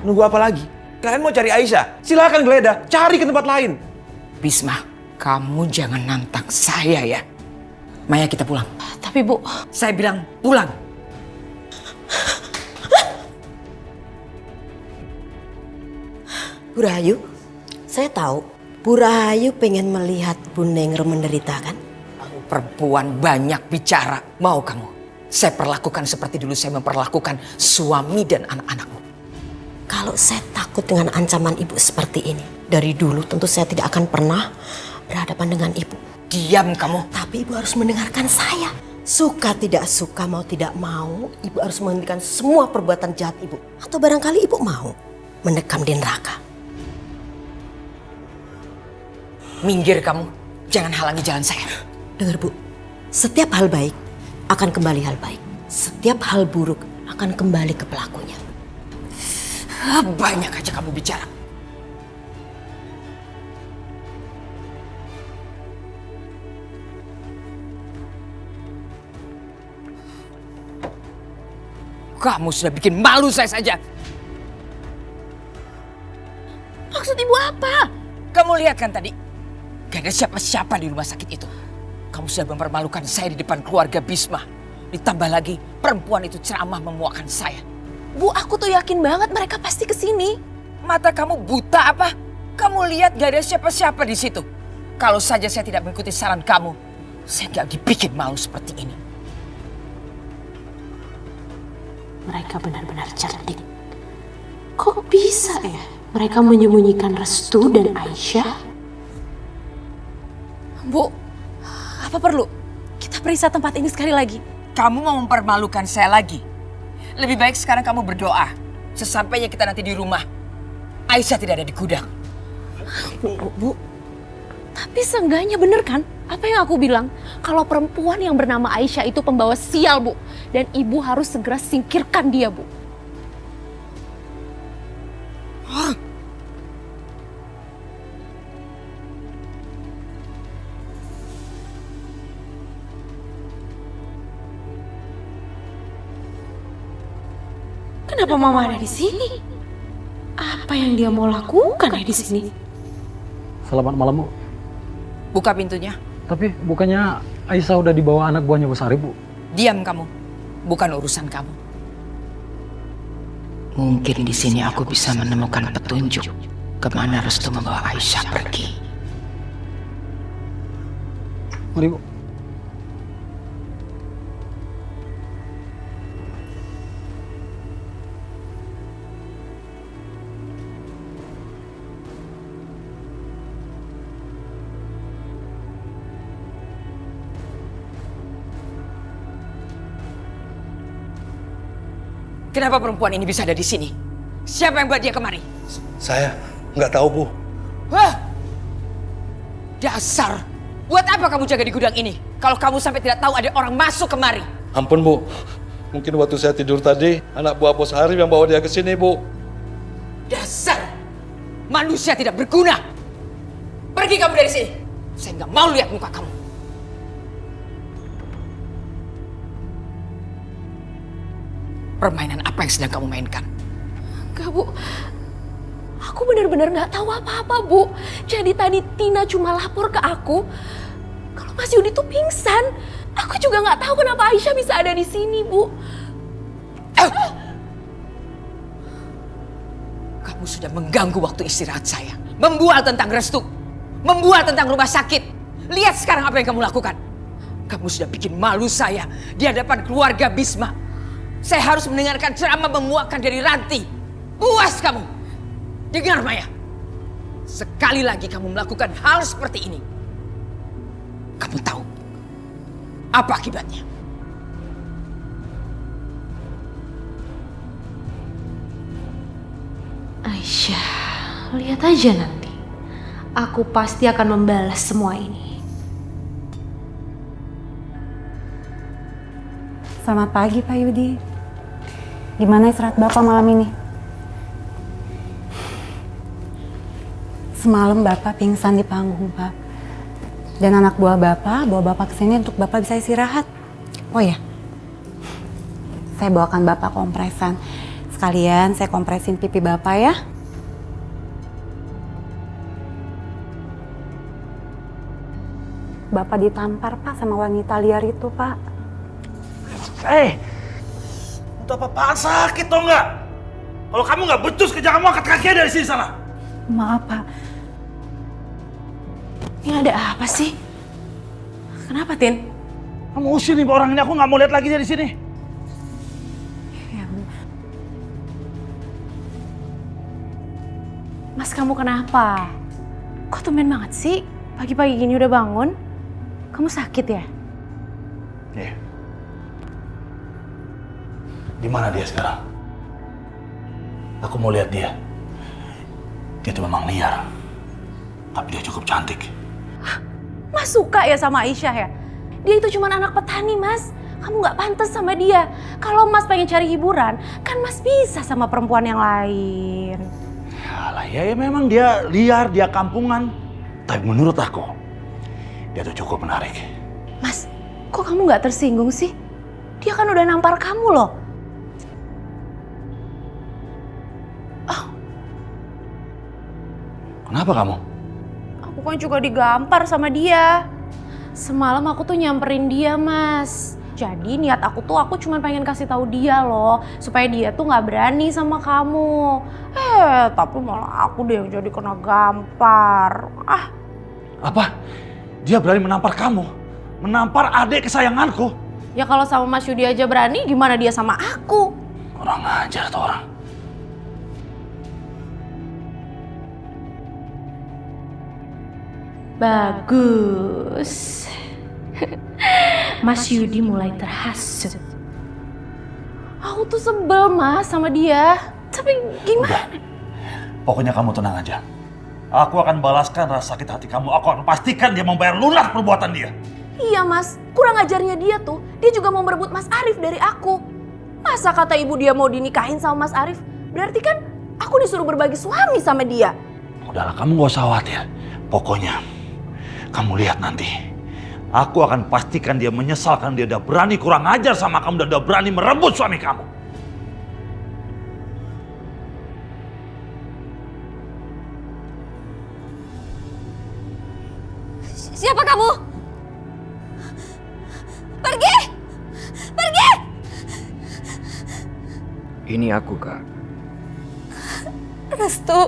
Nunggu apa lagi? Kalian mau cari Aisyah? Silakan geledah, cari ke tempat lain. Bisma, kamu jangan nantang saya ya. Maya, kita pulang. Tapi Bu... Saya bilang pulang. Bu Rahayu, saya tahu Bu Rahayu pengen melihat Bu Nengro menderita kan? Perempuan banyak bicara. Mau kamu? Saya perlakukan seperti dulu saya memperlakukan suami dan anak-anakmu. Kalau saya takut dengan ancaman ibu seperti ini. Dari dulu tentu saya tidak akan pernah berhadapan dengan ibu. Diam kamu. Tapi ibu harus mendengarkan saya. Suka tidak suka, mau tidak mau, ibu harus menghentikan semua perbuatan jahat ibu. Atau barangkali ibu mau mendekam di neraka. Minggir kamu. Jangan halangi jalan saya. Dengar Bu, setiap hal baik akan kembali hal baik. Setiap hal buruk akan kembali ke pelakunya. Banyak aja kamu bicara. Kamu sudah bikin malu saya saja. Maksud Ibu apa? Kamu lihat kan tadi? Gak ada siapa-siapa di rumah sakit itu. Kamu sudah mempermalukan saya di depan keluarga Bisma. Ditambah lagi perempuan itu ceramah memuakkan saya. Bu, aku tuh yakin banget mereka pasti kesini. Mata kamu buta apa? Kamu lihat gak ada siapa-siapa di situ. Kalau saja saya tidak mengikuti saran kamu, saya gak dibikin malu seperti ini. Mereka benar-benar cerdik. Kok bisa ya mereka menyembunyikan Restu dan Aisyah? Bu, apa perlu kita periksa tempat ini sekali lagi? Kamu mau mempermalukan saya lagi? Lebih baik sekarang kamu berdoa. Sesampainya kita nanti di rumah, Aisyah tidak ada di gudang. Bu, tapi seenggaknya bener kan? Apa yang aku bilang? Kalau perempuan yang bernama Aisyah itu pembawa sial, Bu. Dan ibu harus segera singkirkan dia, Bu. Kenapa Mama ada di sini? Apa yang dia mau lakukan ya di sini? Selamat malam, Bu. Buka pintunya. Tapi bukannya Aisyah udah dibawa anak buahnya Bu Sari, Bu? Diam kamu. Bukan urusan kamu. Mungkin di sini aku bisa menemukan petunjuk kemana Restu membawa Aisyah pergi. Mari, Bu. Kenapa perempuan ini bisa ada di sini? Siapa yang buat dia kemari? Saya nggak tahu, Bu. Wah! Dasar! Buat apa kamu jaga di gudang ini? Kalau kamu sampai tidak tahu ada orang masuk kemari. Ampun, Bu. Mungkin waktu saya tidur tadi, anak buah Bos Arif yang bawa dia ke sini, Bu. Dasar! Manusia tidak berguna! Pergi kamu dari sini! Saya nggak mau lihat muka kamu. Permainan apa yang sedang kamu mainkan? Enggak, Bu. Aku benar-benar nggak tahu apa-apa, Bu. Jadi tadi Tina cuma lapor ke aku kalau Mas Yudi tuh pingsan. Aku juga nggak tahu kenapa Aisyah bisa ada di sini, Bu. Kamu sudah mengganggu waktu istirahat saya. Membual tentang Restu. Membual tentang rumah sakit. Lihat sekarang apa yang kamu lakukan. Kamu sudah bikin malu saya di hadapan keluarga Bisma. Saya harus mendengarkan ceramah memuakkan dari Ranti. Puas kamu. Dengar, Maya. Sekali lagi kamu melakukan hal seperti ini, kamu tahu apa akibatnya? Aisyah, lihat aja nanti. Aku pasti akan membalas semua ini. Selamat pagi, Pak Yudi. Gimana istirahat Bapak malam ini? Semalam Bapak pingsan di panggung, Pak. Dan anak buah Bapak bawa Bapak ke sini untuk Bapak bisa istirahat. Oh ya, saya bawakan Bapak kompresan Sekalian saya kompresin pipi Bapak ya. Bapak ditampar Pak sama wanita liar itu Pak. Untuk apa-apaan sakit tau nggak? Kalau kamu nggak becus kerja kamu angkat kakinya dari sini sana. Maaf Pak. Ini ada apa sih? Kenapa Tin? Kamu usir nih orang ini, aku nggak mau lihat lagi dia di sini. Ya ampun. Mas kamu kenapa? Kok tumben banget sih? Pagi-pagi gini udah bangun? Kamu sakit ya? Iya. Di mana dia sekarang? Aku mau lihat dia. Dia tuh memang liar, tapi dia cukup cantik. Mas suka ya sama Aisyah ya? Dia itu cuma anak petani Mas. Kamu gak pantas sama dia. Kalau Mas pengen cari hiburan, kan Mas bisa sama perempuan yang lain. Alah ya memang dia liar, dia kampungan. Tapi menurut aku, dia tuh cukup menarik. Mas, kok kamu gak tersinggung sih? Dia kan udah nampar kamu loh. Kenapa kamu? Aku kan juga digampar sama dia. Semalam aku tuh nyamperin dia Mas. Jadi niat aku cuma pengen kasih tahu dia loh. Supaya dia tuh gak berani sama kamu. Tapi malah aku deh yang jadi kena gampar. Apa? Dia berani menampar kamu? Menampar adik kesayanganku? Ya kalau sama Mas Yudi aja berani, gimana dia sama aku? Kurang ajar tuh orang. Bagus. Mas Yudi mulai terhasut. Aku tuh sebel Mas sama dia. Tapi gimana? Udah. Pokoknya kamu tenang aja. Aku akan balaskan rasa sakit hati kamu. Aku akan pastikan dia membayar lunas perbuatan dia. Iya Mas, kurang ajarnya dia tuh. Dia juga mau merebut Mas Arif dari aku. Masa kata ibu dia mau dinikahin sama Mas Arif? Berarti kan aku disuruh berbagi suami sama dia. Udahlah, kamu gak usah khawatir. Pokoknya kamu lihat nanti. Aku akan pastikan dia menyesal karena dia udah berani kurang ajar sama kamu dan udah berani merebut suami kamu. Siapa kamu? Pergi! Pergi! Ini aku, Kak. Restu.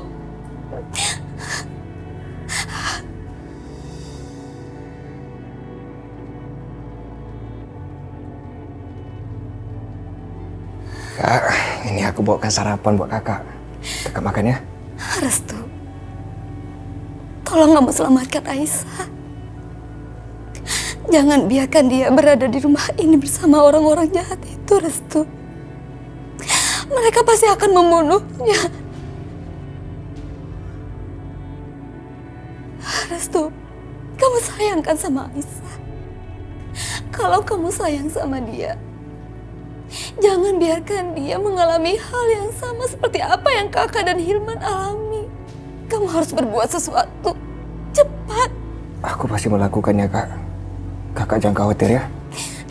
Kak, ini aku bawakan sarapan buat kakak. Kakak makan ya. Restu. Tolong kamu selamatkan Aisyah. Jangan biarkan dia berada di rumah ini bersama orang-orang jahat itu, Restu. Mereka pasti akan membunuhnya. Restu, kamu sayangkan sama Aisyah. Kalau kamu sayang sama dia, jangan biarkan dia mengalami hal yang sama seperti apa yang kakak dan Hilman alami. Kamu harus berbuat sesuatu. Cepat. Aku pasti melakukannya, Kak. Kakak jangan khawatir ya.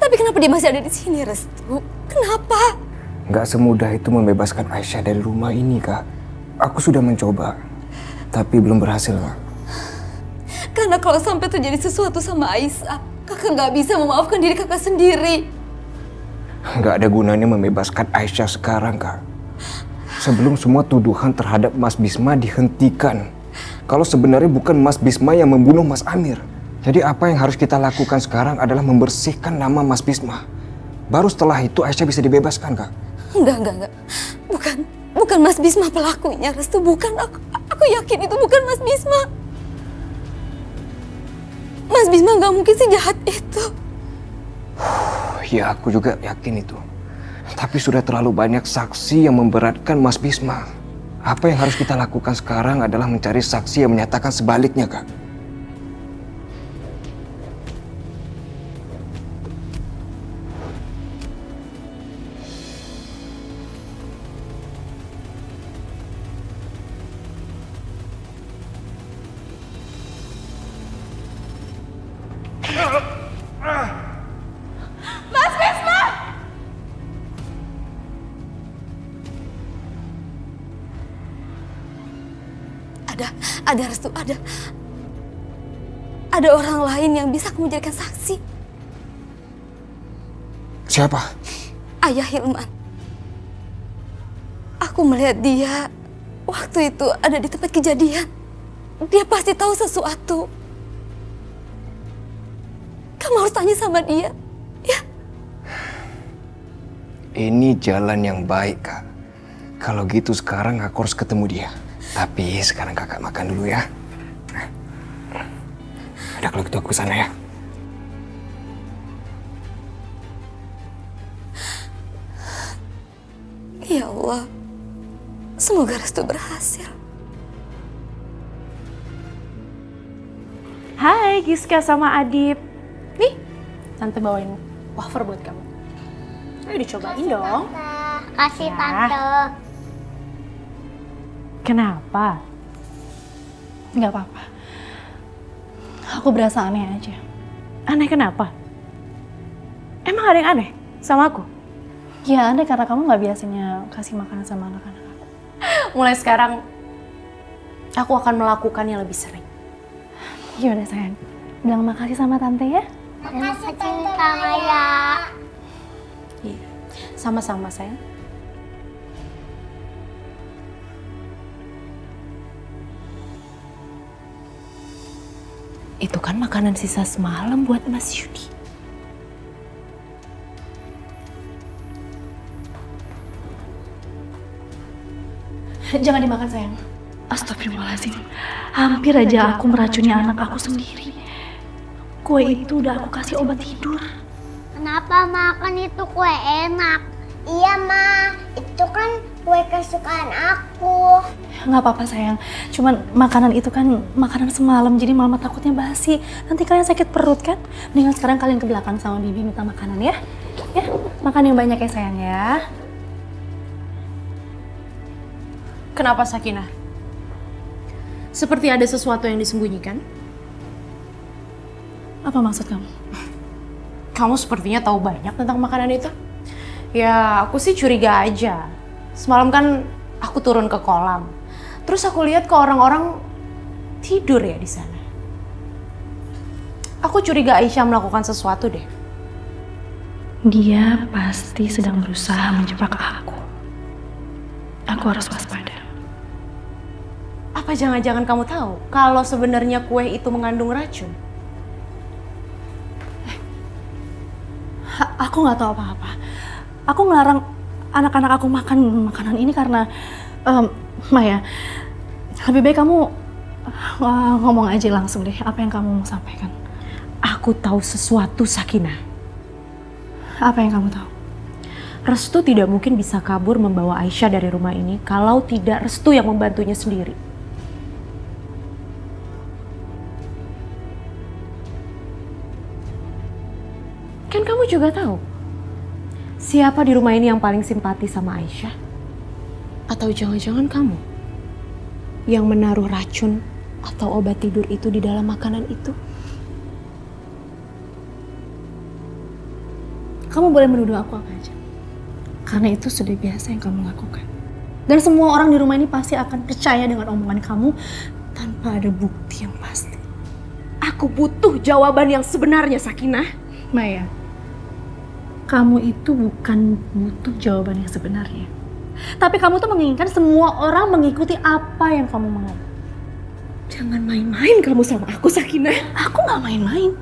Tapi kenapa dia masih ada di sini, Restu? Kenapa? Nggak semudah itu membebaskan Aisyah dari rumah ini, Kak. Aku sudah mencoba, tapi belum berhasil, Kak. Karena kalau sampai terjadi sesuatu sama Aisyah, kakak nggak bisa memaafkan diri kakak sendiri. Nggak ada gunanya membebaskan Aisyah sekarang, Kak. Sebelum semua tuduhan terhadap Mas Bisma dihentikan. Kalau sebenarnya bukan Mas Bisma yang membunuh Mas Amir. Jadi apa yang harus kita lakukan sekarang adalah membersihkan nama Mas Bisma. Baru setelah itu Aisyah bisa dibebaskan, Kak. Enggak. Bukan Mas Bisma pelakunya, Restu. Bukan. Aku yakin itu bukan Mas Bisma. Mas Bisma nggak mungkin sejahat itu. Ya, aku juga yakin itu. Tapi sudah terlalu banyak saksi yang memberatkan Mas Bisma. Apa yang harus kita lakukan sekarang adalah mencari saksi yang menyatakan sebaliknya, Kak. Ada Restu, ada orang lain yang bisa kamu jadikan saksi. Siapa? Ayah Hilman. Aku melihat dia waktu itu ada di tempat kejadian. Dia pasti tahu sesuatu. Kamu harus tanya sama dia, ya? Ini jalan yang baik, Kak. Kalau gitu sekarang aku harus ketemu dia. Tapi sekarang kakak makan dulu ya. Ada kalau gitu aku kesana ya. Ya Allah, semoga Restu berhasil. Hai Giska sama Adip. Nih, Tante bawain wafer buat kamu. Ayo dicobain dong. Kasih Ya. Tante. Kenapa? Nggak apa-apa. Aku berasa aneh aja. Aneh kenapa? Emang ada yang aneh sama aku? Ya aneh karena kamu nggak biasanya kasih makanan sama anak-anak aku. Mulai sekarang, aku akan melakukannya lebih sering. Yaudah sayang, bilang makasih sama tante ya. Makasih Tante Maya. Iya, sama-sama sayang. Itu kan makanan sisa semalam buat Mas Yudi. Jangan dimakan sayang. Astagfirullahaladzim. Hampir aja aku meracuni anak aku sendiri. Kue itu udah aku kasih obat tidur. Kenapa makan itu kue enak? Iya Ma, itu kan kue kesukaan aku. Nggak apa-apa sayang. Cuman makanan itu kan makanan semalam, jadi mama takutnya basi. Nanti kalian sakit perut kan? Mendingan sekarang kalian ke belakang sama Bibi minta makanan ya. Ya, makan yang banyak ya sayang ya. Kenapa Sakinah? Seperti ada sesuatu yang disembunyikan? Apa maksud kamu? Kamu sepertinya tahu banyak tentang makanan itu. Ya, aku sih curiga aja. Semalam kan aku turun ke kolam. Terus aku lihat kok orang-orang tidur ya di sana. Aku curiga Aisyah melakukan sesuatu deh. Dia pasti sedang berusaha menjebak aku. Aku harus waspada. Apa jangan-jangan kamu tahu kalau sebenarnya kue itu mengandung racun? Aku nggak tahu apa-apa. Aku ngelarang anak-anak aku makan makanan ini karena Maya, lebih baik kamu ngomong aja langsung deh apa yang kamu mau sampaikan. Aku tahu sesuatu, Sakinah. Apa yang kamu tahu? Restu tidak mungkin bisa kabur membawa Aisyah dari rumah ini kalau tidak Restu yang membantunya sendiri. Kan kamu juga tahu siapa di rumah ini yang paling simpati sama Aisyah? Atau jangan-jangan kamu yang menaruh racun atau obat tidur itu di dalam makanan itu? Kamu boleh menuduh aku apa aja. Karena itu sudah biasa yang kamu lakukan. Dan semua orang di rumah ini pasti akan percaya dengan omongan kamu tanpa ada bukti yang pasti. Aku butuh jawaban yang sebenarnya, Sakinah. Maya, kamu itu bukan butuh jawaban yang sebenarnya. Tapi kamu tuh menginginkan semua orang mengikuti apa yang kamu mau. Jangan main-main kamu sama aku, Sakinah. Aku gak main-main.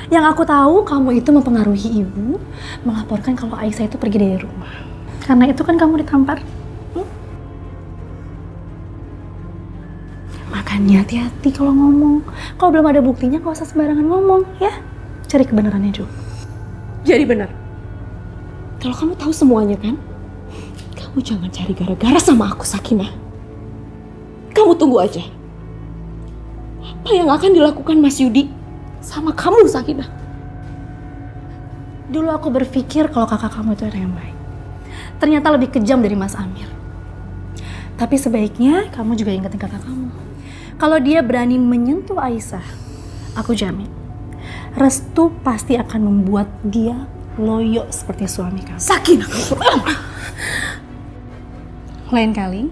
Yang aku tahu kamu itu mempengaruhi ibu melaporkan kalau Aisyah itu pergi dari rumah. Karena itu kan kamu ditampar. Makanya hati-hati kalau ngomong. Kalau belum ada buktinya gak usah sembarangan ngomong ya. Cari kebenarannya juga. Jadi benar. Kalau kamu tahu semuanya kan, kamu jangan cari gara-gara sama aku, Sakinah. Kamu tunggu aja. Apa yang akan dilakukan Mas Yudi sama kamu, Sakinah? Dulu aku berpikir kalau kakak kamu itu orang yang baik. Ternyata lebih kejam dari Mas Amir. Tapi sebaiknya kamu juga ingetin kakak kamu. Kalau dia berani menyentuh Aisyah, aku jamin Restu pasti akan membuat dia loyo seperti suami kamu. Sakinah, Lain kali,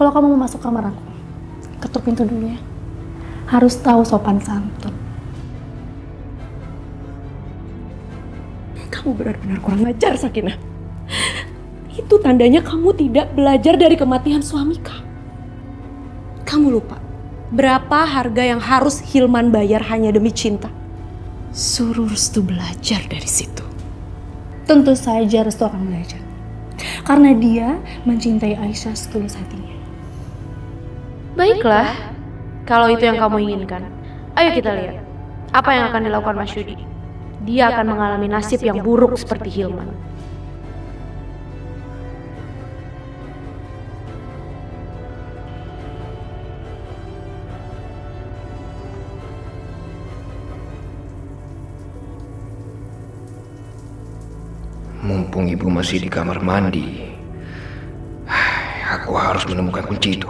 kalau kamu mau masuk kamar aku, ketuk pintu dulu ya. Harus tahu sopan santun. Kamu benar-benar kurang ajar, Sakinah. Itu tandanya kamu tidak belajar dari kematian suami kamu. Kamu lupa berapa harga yang harus Hilman bayar hanya demi cinta? Suruh Restu belajar dari situ. Tentu saja Restu akan belajar. Karena dia mencintai Aisyah setulus hatinya. Baiklah, kalau itu yang kamu inginkan. Ayo kita lihat apa yang akan dilakukan Mas Yudi. Dia akan mengalami nasib yang buruk seperti Hilman. Mumpung ibu masih di kamar mandi, aku harus menemukan kunci itu.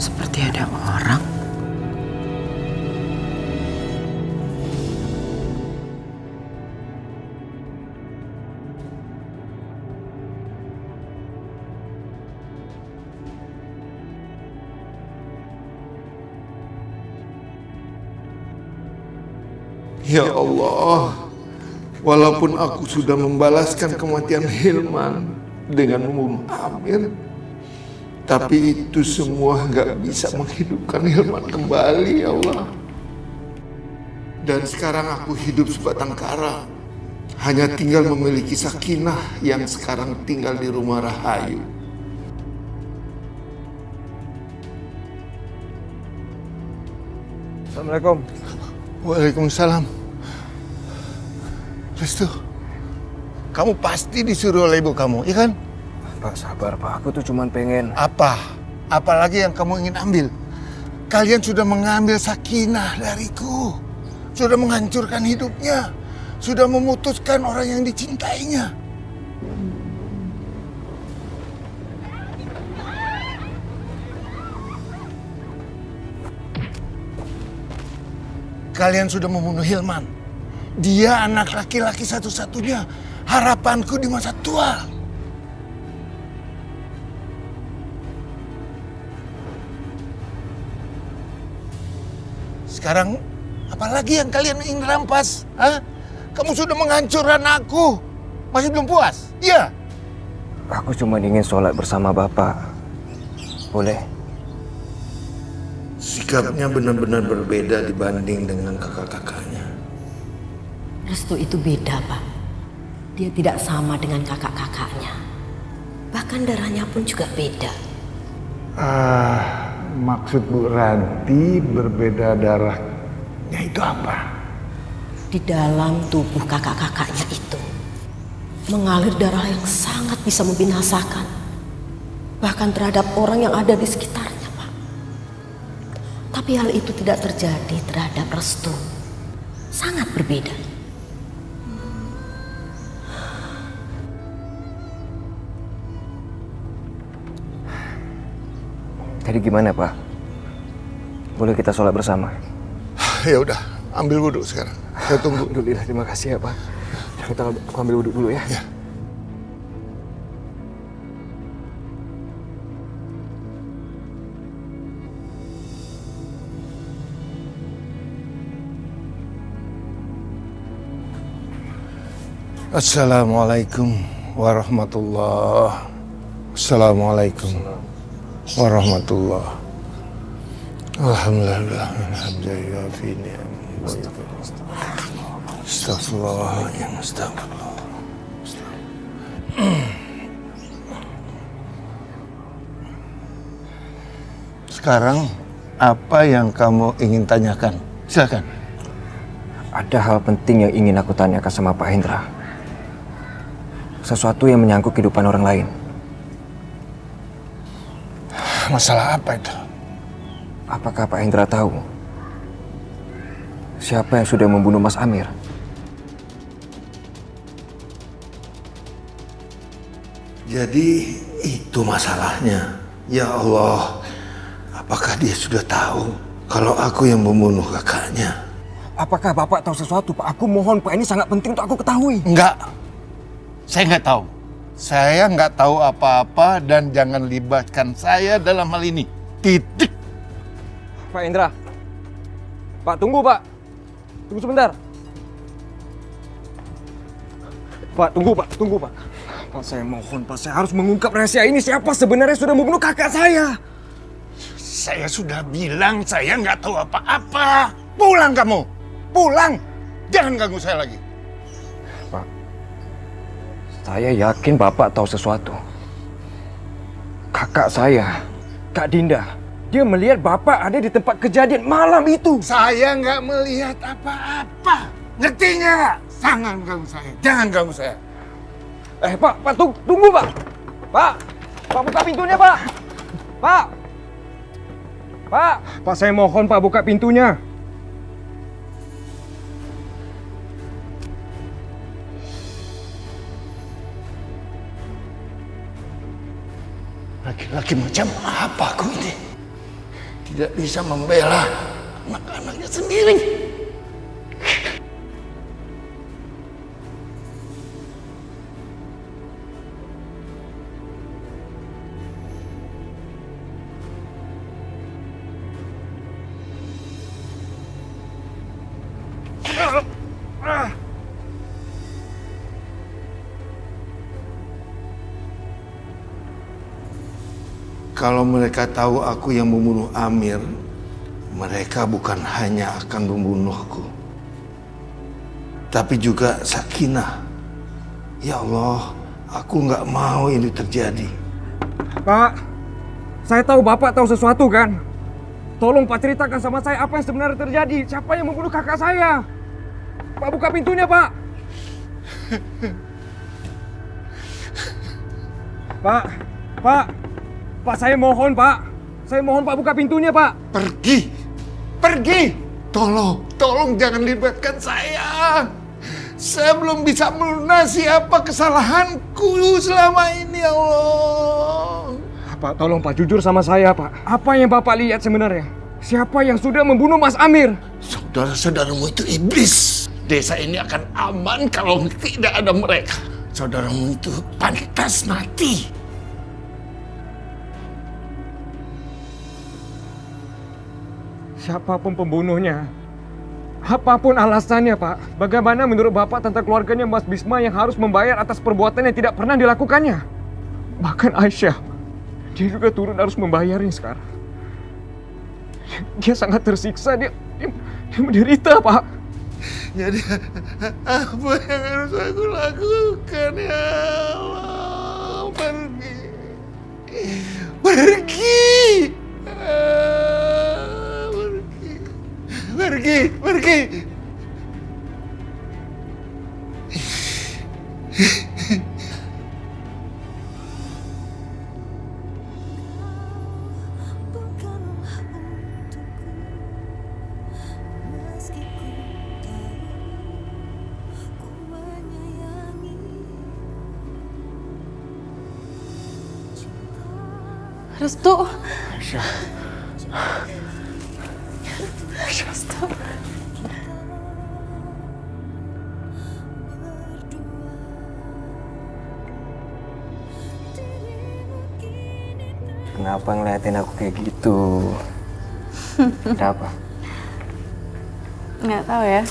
Seperti ada orang. Ya Allah, walaupun aku sudah membalaskan kematian Hilman dengan membunuh Amir, tapi itu semua nggak bisa menghidupkan Hilman kembali, ya Allah. Dan sekarang aku hidup sebatang kara, hanya tinggal memiliki Sakinah yang sekarang tinggal di rumah Rahayu. Assalamualaikum. Waalaikumsalam. Restu, kamu pasti disuruh oleh ibu kamu, iya kan? Pak, sabar Pak, aku tuh cuman pengen... Apa? Apalagi yang kamu ingin ambil? Kalian sudah mengambil Sakinah dariku. Sudah menghancurkan hidupnya. Sudah memutuskan orang yang dicintainya. Kalian sudah membunuh Hilman. Dia anak laki-laki satu-satunya. Harapanku di masa tua. Sekarang, apalagi yang kalian ingin rampas? Hah? Kamu sudah menghancurkan aku. Masih belum puas? Iya? Aku cuma ingin sholat bersama Bapak. Boleh? Sikapnya benar-benar berbeda dibanding dengan kakak-kakaknya. Restu itu beda, Pak. Dia tidak sama dengan kakak-kakaknya. Bahkan darahnya pun juga beda. Maksud Bu Ranti berbeda darahnya itu apa? Di dalam tubuh kakak-kakaknya itu mengalir darah yang sangat bisa membinasakan. Bahkan terhadap orang yang ada di sekitarnya, Pak. Tapi hal itu tidak terjadi terhadap Restu. Sangat berbeda. Jadi gimana Pak? Boleh kita sholat bersama? Ya udah, ambil wudhu sekarang. Saya tunggu. Alhamdulillah, terima kasih ya Pak. Kita ambil wudhu dulu ya. Assalamualaikum warahmatullahi. Assalamualaikum warahmatullahi. Alhamdulillah. Alhamdulillah. Astagfirullah. Astagfirullah. Sekarang apa yang kamu ingin tanyakan? Silakan. Ada hal penting yang ingin aku tanyakan sama Pak Hendra. Sesuatu yang menyangkut kehidupan orang lain. Masalah apa itu? Apakah Pak Hendra tahu siapa yang sudah membunuh Mas Amir? Jadi itu masalahnya. Ya Allah, apakah dia sudah tahu kalau aku yang membunuh kakaknya? Apakah Bapak tahu sesuatu, Pak? Aku mohon, Pak, ini sangat penting untuk aku ketahui. Enggak. Saya nggak tahu. Saya nggak tahu apa-apa dan jangan libatkan saya dalam hal ini. Titik. Pak Hendra. Pak, tunggu, Pak. Tunggu sebentar. Pak, tunggu, Pak. Tunggu, Pak. Pak, saya mohon, Pak. Saya harus mengungkap rahasia ini. Siapa sebenarnya sudah membunuh kakak saya? Saya sudah bilang saya nggak tahu apa-apa. Pulang kamu. Pulang. Jangan ganggu saya lagi. Pak, saya yakin Bapak tahu sesuatu. Kakak saya, Kak Dinda, dia melihat Bapak ada di tempat kejadian malam itu. Saya nggak melihat apa-apa. Ngertinya nggak? Jangan ganggu saya. Jangan ganggu saya. Pak, tunggu, Pak. Pak, buka pintunya, Pak. Pak, saya mohon, Pak, buka pintunya. Laki-laki macam apa aku ini? Tidak bisa membela anak-anaknya sendiri. Kalau mereka tahu aku yang membunuh Amir, mereka bukan hanya akan membunuhku, tapi juga Sakinah. Ya Allah, aku nggak mau ini terjadi. Pak, saya tahu Bapak tahu sesuatu kan? Tolong Pak ceritakan sama saya apa yang sebenarnya terjadi. Siapa yang membunuh kakak saya? Pak, buka pintunya, Pak. Pak, saya mohon, Pak. Saya mohon, Pak, buka pintunya, Pak. Pergi. Tolong jangan libatkan saya. Saya belum bisa melunasi apa kesalahanku selama ini, ya Allah. Pak, tolong Pak, jujur sama saya, Pak. Apa yang Bapak lihat sebenarnya? Siapa yang sudah membunuh Mas Amir? Saudara-saudaramu itu iblis. Desa ini akan aman kalau tidak ada mereka. Saudaramu itu pantas mati. Siapapun pembunuhnya, apapun alasannya, Pak, bagaimana menurut Bapak tentang keluarganya Mas Bisma yang harus membayar atas perbuatan yang tidak pernah dilakukannya? Bahkan Aisyah, dia juga turun harus membayarnya sekarang. Dia sangat tersiksa, dia menderita, Pak. Jadi apa yang harus aku lakukan, ya Allah? Pergi. Restu. Aisyah. Restu. Kenapa ngeliatin aku kayak gitu? Ada apa? Nggak tahu ya.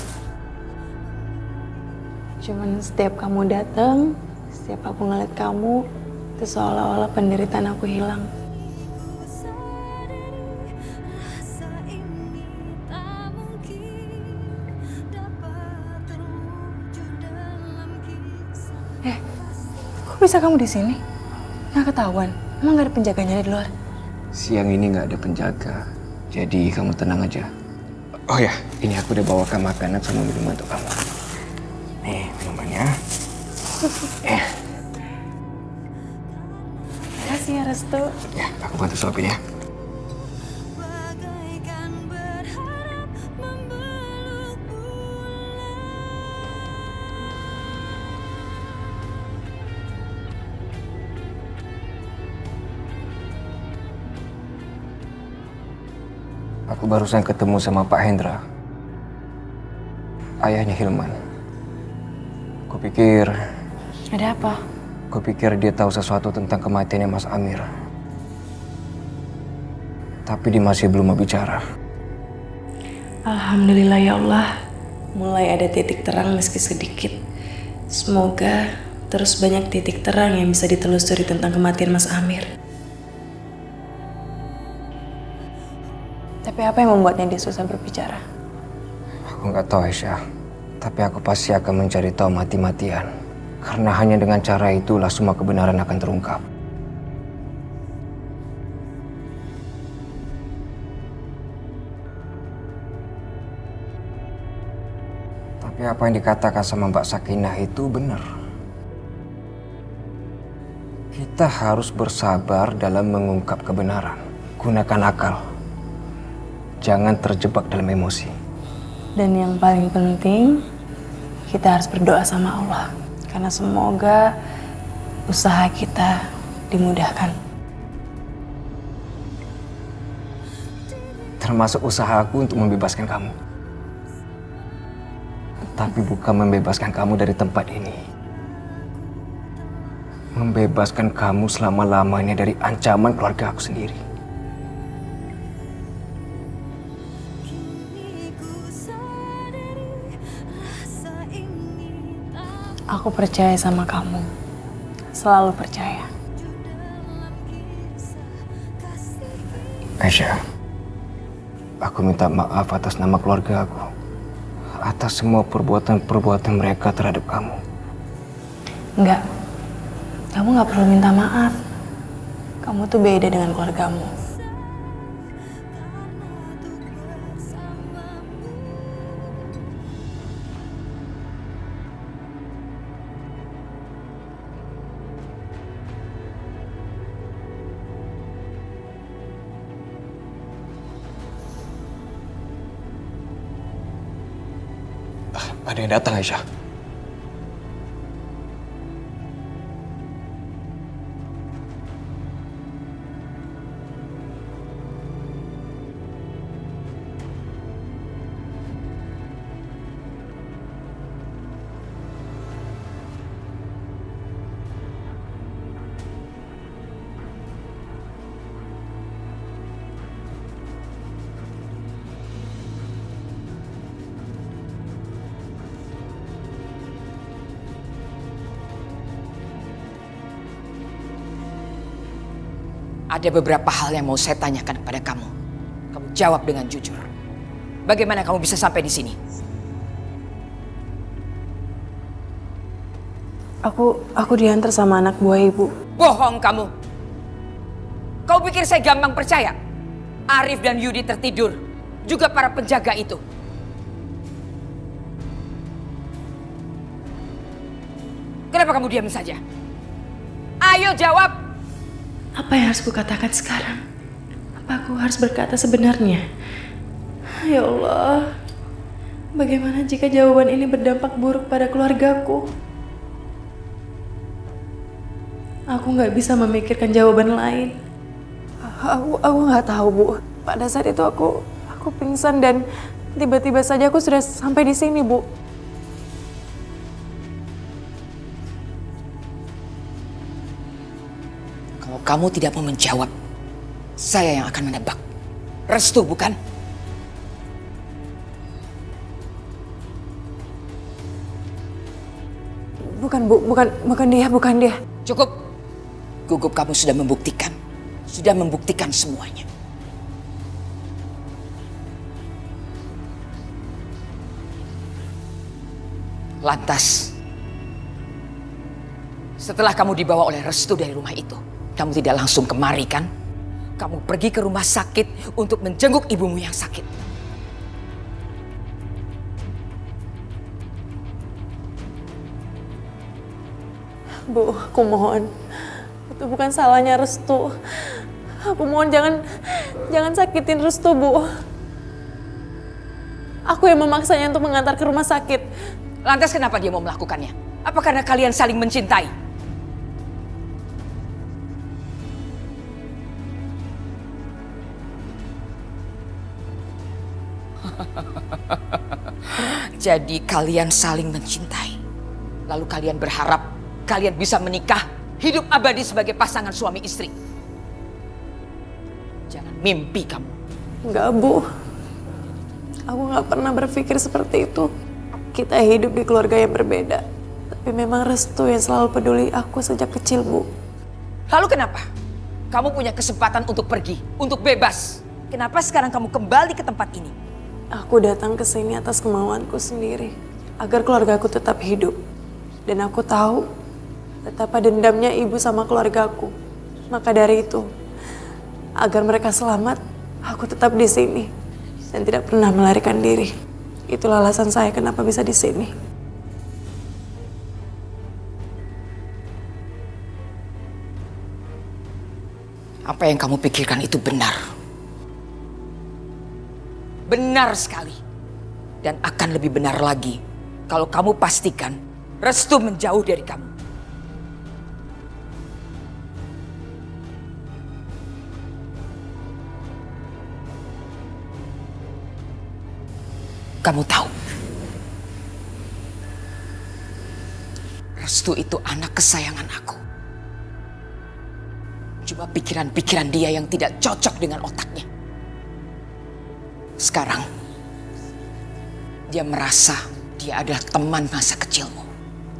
Cuman setiap kamu datang, setiap aku ngeliat kamu, itu seolah-olah penderitaan aku hilang. Kok bisa kamu di sini? Nggak ketahuan? Emang nggak ada penjaganya di luar? Siang ini nggak ada penjaga, jadi kamu tenang aja. Oh ya, ini aku udah bawakan makanan sama minuman untuk kamu. Nih, minumannya. Makasih ya, Restu. Ya, aku bantu suapin ya. Aku barusan ketemu sama Pak Hendra, ayahnya Hilman. Kupikir Ada apa? dia tahu sesuatu tentang kematiannya Mas Amir. Tapi dia masih belum mau bicara. Alhamdulillah ya Allah, mulai ada titik terang meski sedikit. Semoga terus banyak titik terang yang bisa ditelusuri tentang kematian Mas Amir. Tapi apa yang membuatnya dia susah berbicara? Aku nggak tahu Aisyah, tapi aku pasti akan mencari tahu mati-matian. Karena hanya dengan cara itulah semua kebenaran akan terungkap. Tapi apa yang dikatakan sama Mbak Sakinah itu benar. Kita harus bersabar dalam mengungkap kebenaran. Gunakan akal. Jangan terjebak dalam emosi. Dan yang paling penting, kita harus berdoa sama Allah. Karena semoga usaha kita dimudahkan. Termasuk usahaku untuk membebaskan kamu. Tapi bukan membebaskan kamu dari tempat ini. Membebaskan kamu selama-lamanya dari ancaman keluarga aku sendiri. Aku percaya sama kamu. Selalu percaya. Aisyah, aku minta maaf atas nama keluarga aku. Atas semua perbuatan-perbuatan mereka terhadap kamu. Enggak. Kamu nggak perlu minta maaf. Kamu tuh beda dengan keluargamu. Ada yang datang, Aisyah. Ada beberapa hal yang mau saya tanyakan kepada kamu. Kamu jawab dengan jujur. Bagaimana kamu bisa sampai di sini? Aku diantar sama anak buah ibu. Bohong kamu. Kau pikir saya gampang percaya? Arif dan Yudi tertidur. Juga para penjaga itu. Kenapa kamu diam saja? Ayo jawab. Apa yang harus kukatakan sekarang? Apa aku harus berkata sebenarnya? Ya Allah, bagaimana jika jawaban ini berdampak buruk pada keluargaku? Aku nggak bisa memikirkan jawaban lain. Aku nggak tahu, Bu. Pada saat itu aku pingsan dan tiba-tiba saja aku sudah sampai di sini, Bu. Kalau kamu tidak mau menjawab, Saya yang akan menebak. Restu bukan? Bukan Bu, bukan dia. Cukup. Gugup kamu sudah membuktikan semuanya. Lantas, setelah kamu dibawa oleh Restu dari rumah itu, kamu tidak langsung kemari kan? Kamu pergi ke rumah sakit untuk menjenguk ibumu yang sakit. Bu, aku mohon. Itu bukan salahnya Restu. Aku mohon jangan sakitin Restu, Bu. Aku yang memaksanya untuk mengantar ke rumah sakit. Lantas kenapa dia mau melakukannya? Apa karena kalian saling mencintai? Jadi kalian saling mencintai. Lalu kalian berharap kalian bisa menikah, hidup abadi sebagai pasangan suami istri. Jangan mimpi kamu. Enggak, Bu. Aku gak pernah berpikir seperti itu. Kita hidup di keluarga yang berbeda. Tapi memang Restu yang selalu peduli aku sejak kecil, Bu. Lalu kenapa? Kamu punya kesempatan untuk pergi, untuk bebas. Kenapa sekarang kamu kembali ke tempat ini? Aku datang ke sini atas kemauanku sendiri. Agar keluargaku tetap hidup. Dan aku tahu betapa dendamnya ibu sama keluargaku. Maka dari itu, agar mereka selamat, aku tetap di sini. Dan tidak pernah melarikan diri. Itulah alasan saya kenapa bisa di sini. Apa yang kamu pikirkan itu benar. Benar sekali. Dan akan lebih benar lagi kalau kamu pastikan Restu menjauh dari kamu. Kamu tahu, Restu itu anak kesayangan aku. Cuma pikiran-pikiran dia yang tidak cocok dengan otaknya. Sekarang, dia merasa dia adalah teman masa kecilmu.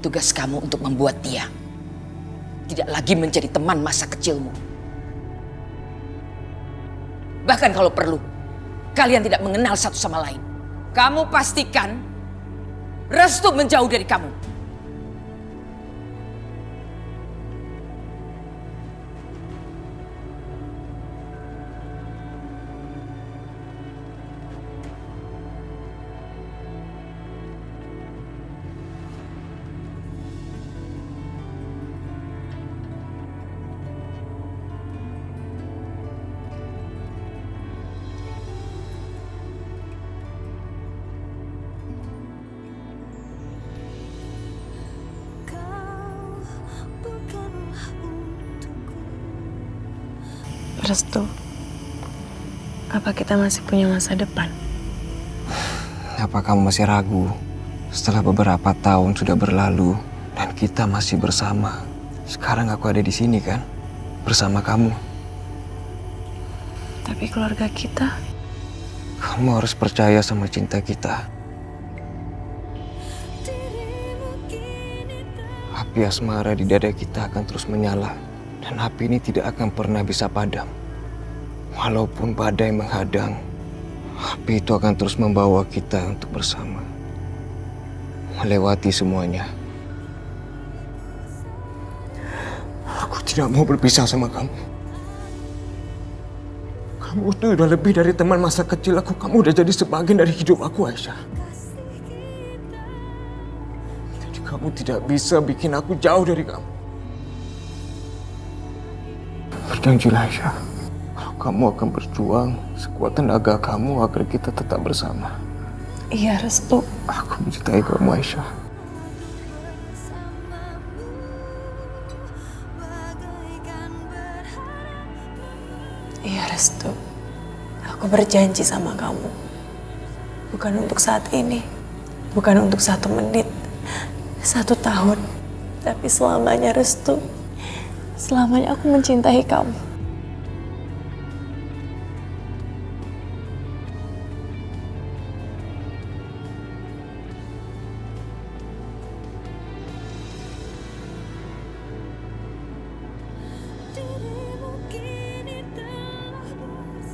Tugas kamu untuk membuat dia tidak lagi menjadi teman masa kecilmu. Bahkan kalau perlu, kalian tidak mengenal satu sama lain. Kamu pastikan Restu menjauh dari kamu. Restu, apa kita masih punya masa depan? Apa kamu masih ragu? Setelah beberapa tahun sudah berlalu dan kita masih bersama. Sekarang aku ada di sini kan, bersama kamu. Tapi keluarga kita? Kamu harus percaya sama cinta kita. Api asmara di dada kita akan terus menyala. Dan api ini tidak akan pernah bisa padam. Walaupun badai menghadang, api itu akan terus membawa kita untuk bersama. Melewati semuanya. Aku tidak mau berpisah sama kamu. Kamu tuh udah lebih dari teman masa kecil aku. Kamu udah jadi sebagian dari hidup aku, Aisyah. Jadi kamu tidak bisa bikin aku jauh dari kamu. Berjanjilah, Aisyah. Kalau kamu akan berjuang sekuat tenaga kamu agar kita tetap bersama. Iya, Restu. Aku mencintai kamu, Aisyah. Iya, Restu. Aku berjanji sama kamu. Bukan untuk saat ini. Bukan untuk 1 menit. 1 tahun. Tapi selamanya, Restu. Selamanya aku mencintai kamu.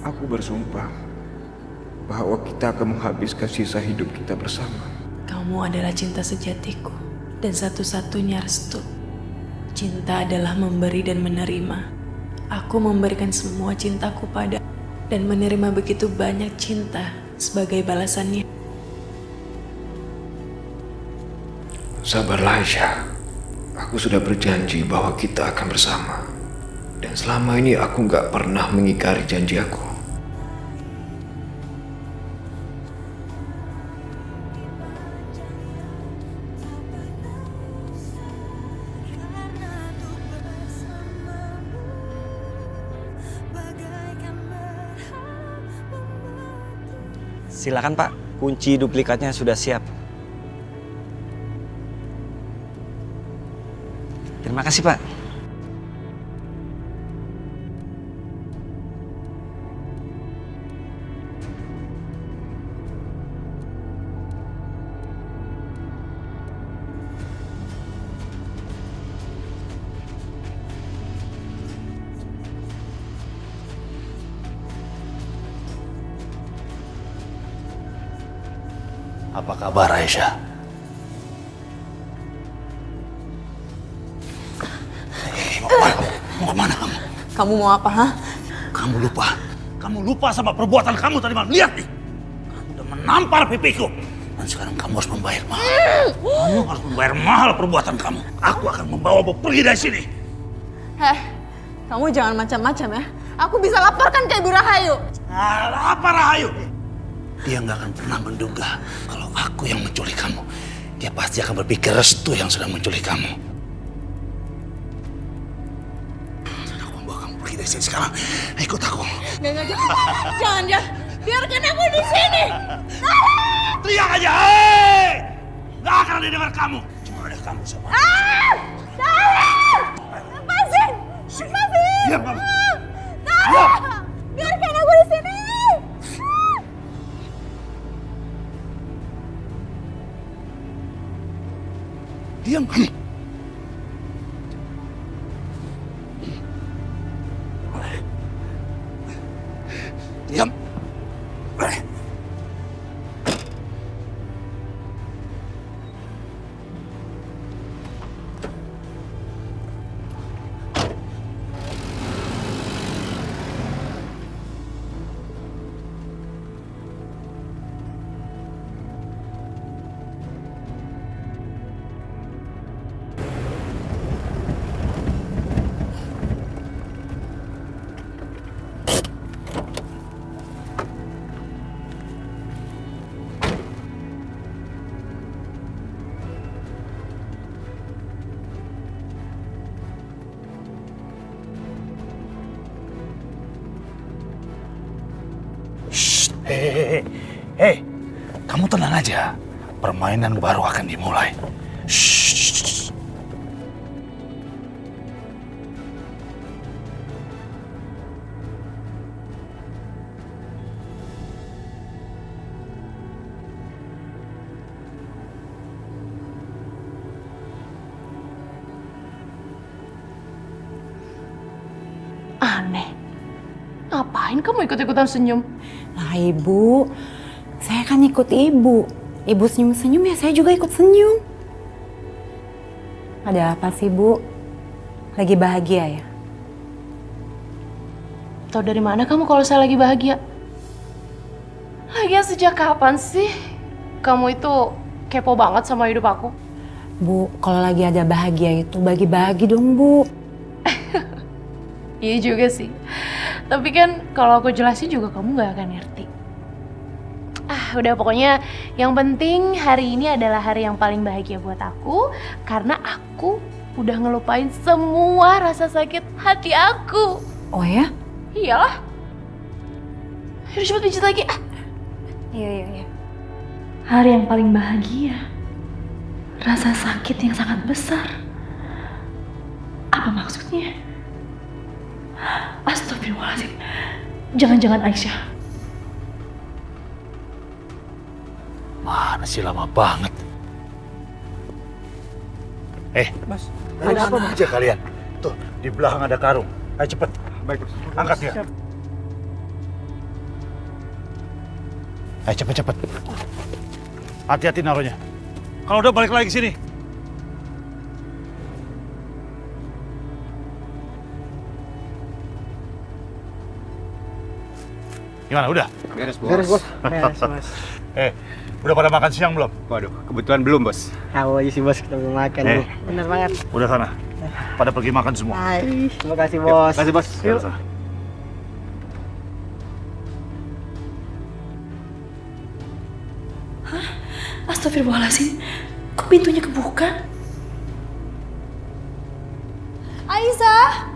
Aku bersumpah bahwa kita akan menghabiskan sisa hidup kita bersama. Kamu adalah cinta sejatiku dan satu-satunya restu. Cinta adalah memberi dan menerima. Aku memberikan semua cintaku pada dan menerima begitu banyak cinta sebagai balasannya. Sabarlah Aisyah. Aku sudah berjanji bahwa kita akan bersama. Dan selama ini aku gak pernah mengingkari janji aku. Silakan Pak, kunci duplikatnya sudah siap. Terima kasih Pak. Apa kabar Aisyah? Mau kemana kamu? Kamu mau apa, ha? Kamu lupa sama perbuatan kamu tadi malam. Lihat nih, kamu udah menampar pipiku. Dan sekarang kamu harus membayar mahal. Kamu harus membayar mahal perbuatan kamu. Aku akan membawamu pergi dari sini. Kamu jangan macam-macam ya. Aku bisa laporkan ke Ibu Rahayu. Apa Rahayu? Dia nggak akan pernah menduga kalau aku yang menculik kamu. Dia pasti akan berpikir Restu yang sudah menculik kamu. Aku membawa kamu pergi dari sini sekarang. Ikut aku. Jangan. Biarkan aku di sini. Teriak aja, hei! Nggak akan ada dengar kamu. Cuma ada kamu sama aku. Lepasin! Diam kamu. Biarkan aku di sini. Diam kamu. Diam. Hei, kamu tenang aja. Permainan baru akan dimulai. Shh. Aneh. Ngapain kamu ikut-ikutan senyum? Nah Ibu, saya kan ikut Ibu. Ibu senyum-senyum ya saya juga ikut senyum. Ada apa sih Bu? Lagi bahagia ya? Tahu dari mana kamu kalau saya lagi bahagia? Lagian sejak kapan sih kamu itu kepo banget sama hidup aku? Bu, kalau lagi ada bahagia itu bagi-bagi dong Bu. Iya juga sih. Tapi kan kalau aku jelasin juga kamu gak akan ngerti. Udah pokoknya yang penting hari ini adalah hari yang paling bahagia buat aku. Karena aku udah ngelupain semua rasa sakit hati aku. Oh ya? Iyalah. Yaudah cepet pijit lagi. Iya. Hari yang paling bahagia. Rasa sakit yang sangat besar. Apa maksudnya? Astagfirullahaladzim. Jangan-jangan Aisyah. Mana sih lama banget. Mas, ada apa aja kalian? Tuh, di belakang ada karung. Ayo cepet. Baik, angkat dia. Ayo cepet-cepet. Hati-hati naruhnya. Kalau udah balik lagi sini. Gimana, udah? Beres, Bos. Beres, Bos. Beres, Bos. Udah pada makan siang belum? Waduh, kebetulan belum, Bos. Tahu aja sih, Bos, kita belum makan. Bu. Bener banget. Udah sana. Pada pergi makan semua. Hai, terima kasih, Bos. Terima kasih, Bos. Yuk. Astagfirullahaladzim, kok pintunya kebuka? Aisyah!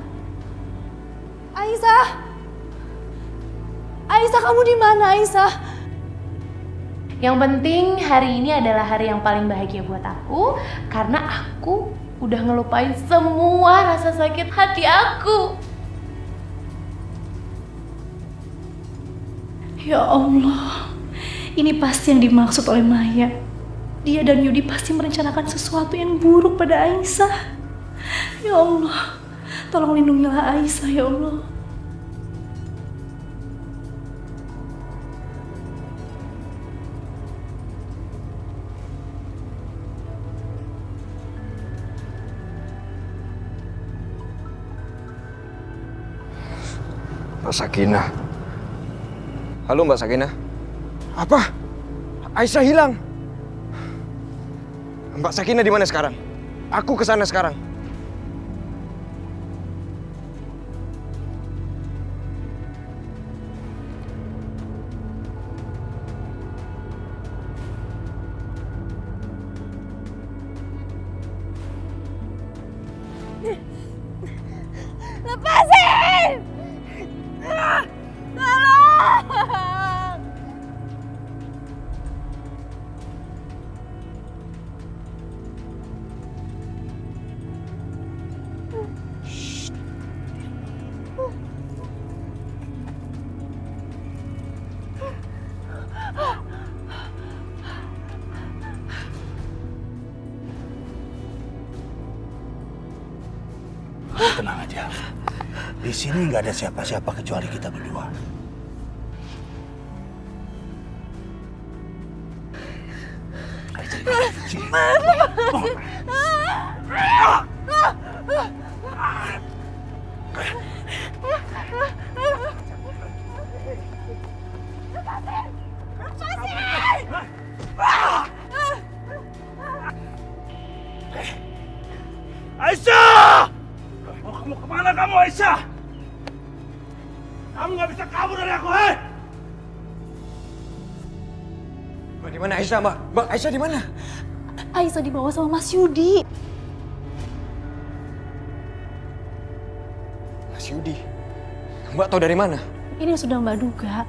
Aisyah! Aisyah, kamu di mana, Aisyah? Yang penting hari ini adalah hari yang paling bahagia buat aku karena aku udah ngelupain semua rasa sakit hati aku. Ya Allah, ini pasti yang dimaksud oleh Maya. Dia dan Yudi pasti merencanakan sesuatu yang buruk pada Aisyah. Ya Allah, tolong lindungilah Aisyah, ya Allah. Mbak Sakinah. Halo Mbak Sakinah. Apa? Aisyah hilang. Mbak Sakinah di mana sekarang? Aku ke sana sekarang. Lepasin! Tolong! Tenang aja. Di sini nggak ada siapa-siapa kecuali kita berdua. Aisyah! Oh, kamu kemana kamu, Aisyah? Kamu nggak bisa kabur dari aku, hei! Mbak, di mana Aisyah, Mbak? Mbak, Aisyah di mana? Aisyah dibawa sama Mas Yudi. Mas Yudi. Mbak tahu dari mana? Ini sudah Mbak duga.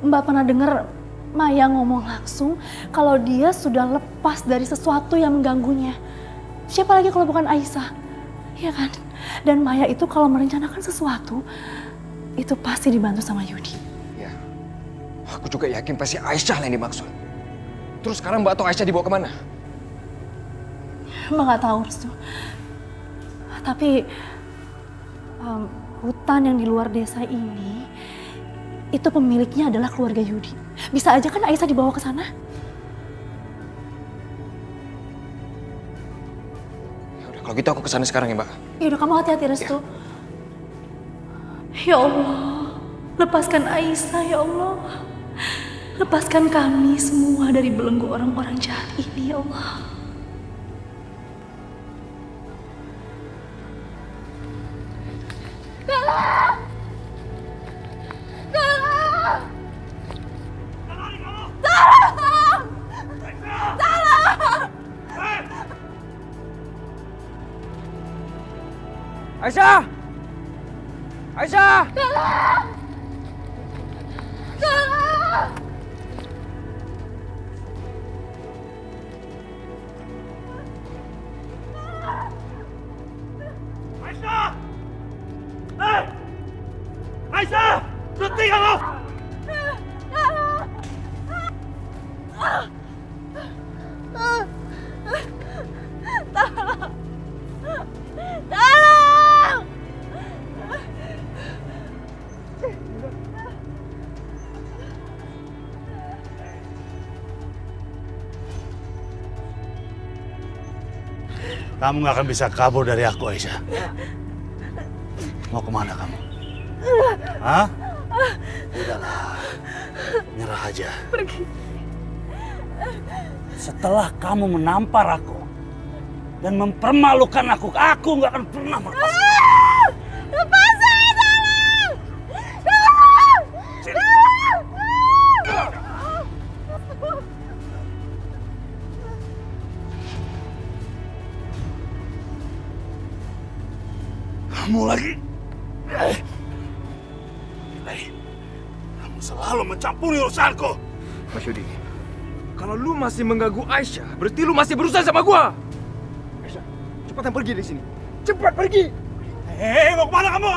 Mbak pernah dengar Maya ngomong langsung kalau dia sudah lepas dari sesuatu yang mengganggunya. Siapa lagi kalau bukan Aisyah? Iya kan? Dan Maya itu kalau merencanakan sesuatu, itu pasti dibantu sama Yudi. Ya. Aku juga yakin pasti Aisyah yang dimaksud. Terus sekarang Mbak tahu Aisyah dibawa kemana? Mbak nggak tahu, Restu. Tapi hutan yang di luar desa ini, itu pemiliknya adalah keluarga Yudi. Bisa aja kan Aisyah dibawa ke sana? Kalau gitu aku kesana sekarang ya, Mbak. Yaudah, kamu hati-hati, Restu. Ya Allah, lepaskan Aisyah, ya Allah. Lepaskan kami semua dari belenggu orang-orang jahat ini, ya Allah. Tolong! Tolong! Tolong! Tolong! Aisyah! Aisyah! Tolong! Tolong! Aisyah! Hei! Aisyah! Berhenti kamu! Tolong! Tolong! Kamu nggak akan bisa kabur dari aku, Aisyah. Mau kemana kamu? Hah? Udahlah, nyerah aja. Pergi. Setelah kamu menampar aku dan mempermalukan aku nggak akan pernah melepaskan. Lepas saya, tolong! Kamu lagi? Kamu selalu mencampuri urusanku. Mas Yudi, kalau lu masih mengganggu Aisyah, berarti lu masih berusaha sama gua. Aisyah, cepetan pergi dari sini. Cepat pergi. Hei, mau kemana kamu?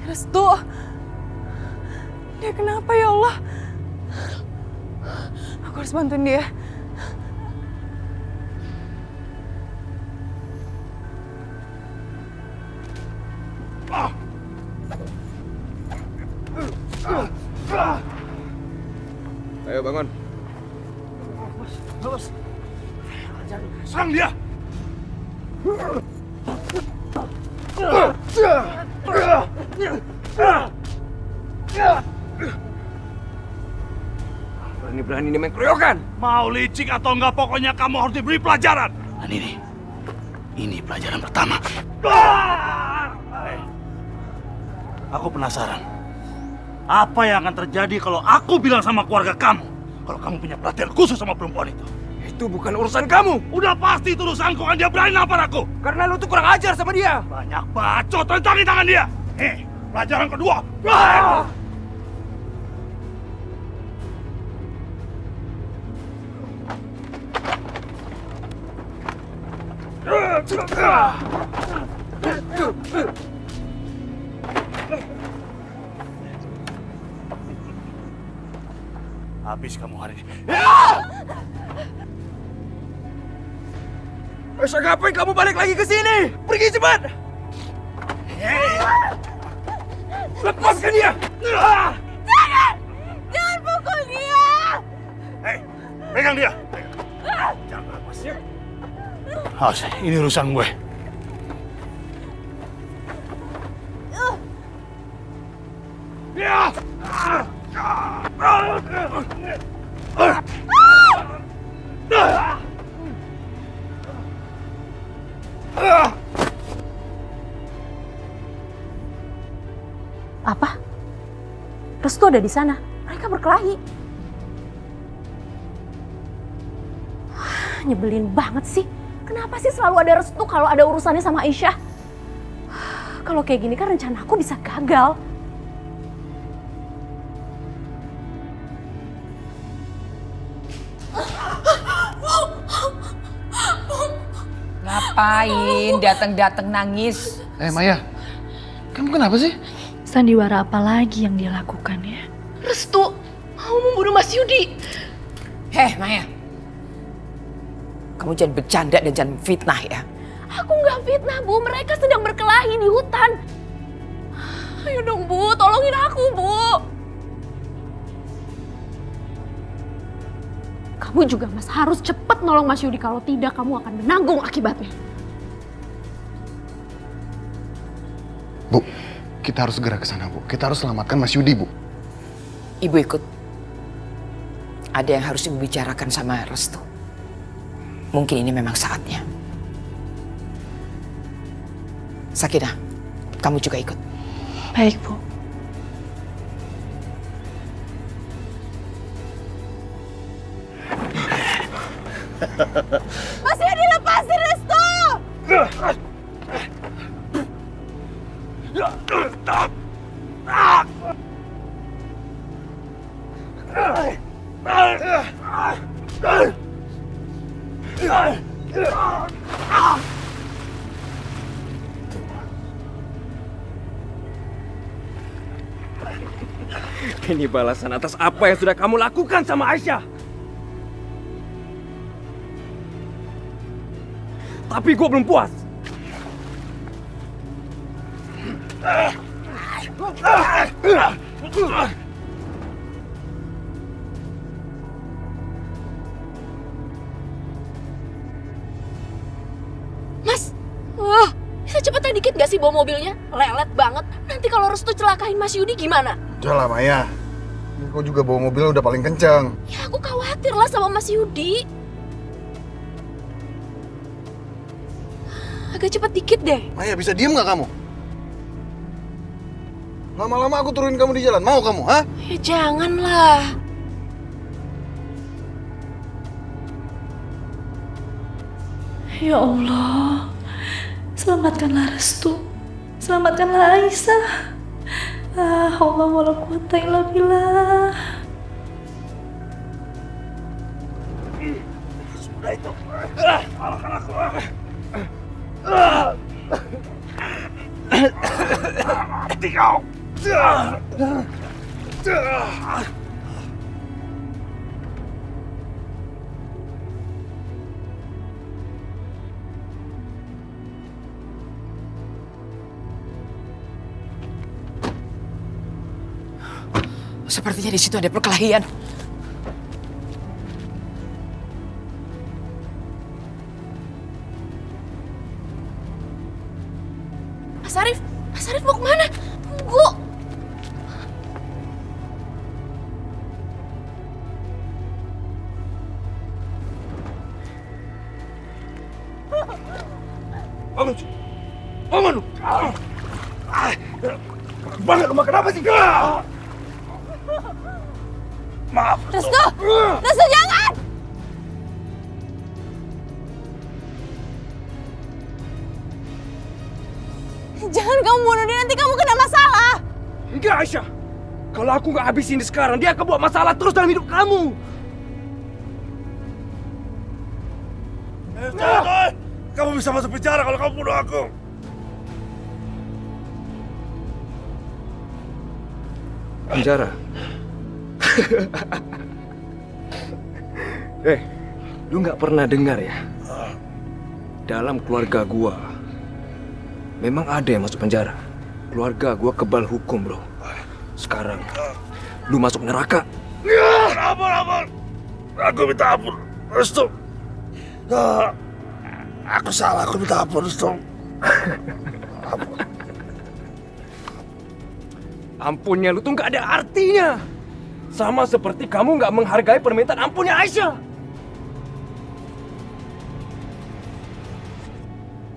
Restu, dia kenapa ya Allah? Aku harus bantuin dia. Ayo bangun. Terus, serang dia. Berani-berani dia main keroyokan. Mau licik atau enggak, pokoknya kamu harus diberi pelajaran. Dan ini pelajaran pertama. Hey, aku penasaran. Apa yang akan terjadi kalau aku bilang sama keluarga kamu kalau kamu punya perhatian khusus sama perempuan itu? Itu bukan urusan kamu. Udah pasti itu urusanku, kan dia berani nampar aku. Karena lu tuh kurang ajar sama dia. Banyak bacot, tentangin tangan dia. Hei, pelajaran kedua. Habis kamu hari ini. Aisyah, ngapain kamu balik lagi ke sini? Pergi cepat! Lepaskan dia! Jangan! Jangan pukul dia! Hei, pegang dia! Jangan lepas. Awas, ini urusan gue. Apa? Restu ada di sana. Mereka berkelahi. Nyebelin banget sih. Kenapa sih selalu ada Restu kalau ada urusannya sama Aisyah? Kalau kayak gini kan rencana aku bisa gagal. Ngapain datang-datang nangis? Maya, kamu kenapa sih? Sandiwara apa lagi yang dia lakukan ya? Restu mau membunuh Mas Yudi. Heh, Maya. Kamu jangan bercanda dan jangan fitnah ya. Aku nggak fitnah, Bu. Mereka sedang berkelahi di hutan. Ayo dong, Bu. Tolongin aku, Bu. Kamu juga Mas harus cepat nolong Mas Yudi. Kalau tidak kamu akan menanggung akibatnya. Bu, kita harus segera ke sana, Bu. Kita harus selamatkan Mas Yudi, Bu. Ibu ikut. Ada yang harus ibu bicarakan sama Restu. Mungkin ini memang saatnya. Sakinah, kamu juga ikut. Baik, Bu. Mas Yudi, lepasin Restu! Ini balasan atas apa yang sudah kamu lakukan sama Aisyah. Tapi gue belum puas. Mas, bisa cepetan dikit gak sih bawa mobilnya? Lelet banget. Nanti kalau Restu celakain Mas Yudi gimana? Udah lah Maya, ini kau juga bawa mobil udah paling kencang. Ya aku khawatir lah sama Mas Yudi. Agak cepet dikit deh. Maya bisa diem gak kamu? Lama-lama aku turunin kamu di jalan, mau kamu, ha? Ya janganlah. Ya Allah, selamatkanlah Restu, selamatkanlah Aisyah. Ah, Allah wala quwata illa billah. Sudah itu. Alahkan aku. Mati kau. Sepertinya di situ ada perkelahian. Mas Arif mau kemana? Tunggu. Bangun, bangun. Bangun, rumah kenapa sih? Maaf. Restu! Restu jangan! Jangan kamu bunuh dia, nanti kamu kena masalah. Enggak Aisyah. Kalau aku nggak habisin ini sekarang, dia akan buat masalah terus dalam hidup kamu. Kamu bisa masuk penjara kalau kamu bunuh aku. Penjara? Lu nggak pernah dengar ya? Dalam keluarga gua, memang ada yang masuk penjara. Keluarga gua kebal hukum, bro. Sekarang, lu masuk neraka. Ampun. Aku minta ampun, Restu. Aku salah, aku minta ampun, Restu. Ampunnya lu tuh nggak ada artinya. Sama seperti kamu nggak menghargai permintaan ampunnya Aisyah.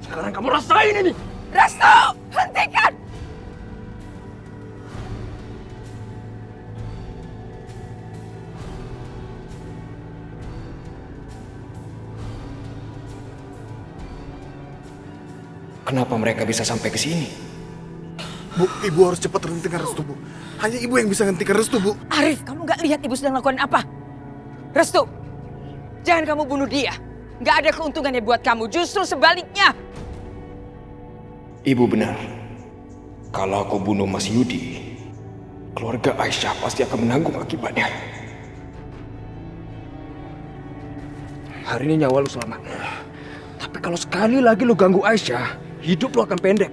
Sekarang kamu rasain ini. Restu, hentikan! Kenapa mereka bisa sampai ke sini? Bu, ibu harus cepat hentikan Restu, Bu. Hanya ibu yang bisa hentikan Restu, Bu. Arif, kamu nggak lihat ibu sedang lakukan apa? Restu, jangan kamu bunuh dia. Nggak ada keuntungannya buat kamu, justru sebaliknya. Ibu benar. Kalau aku bunuh Mas Yudi, keluarga Aisyah pasti akan menanggung akibatnya. Hari ini nyawa lu selamat. Tapi kalau sekali lagi lu ganggu Aisyah, hidup lu akan pendek.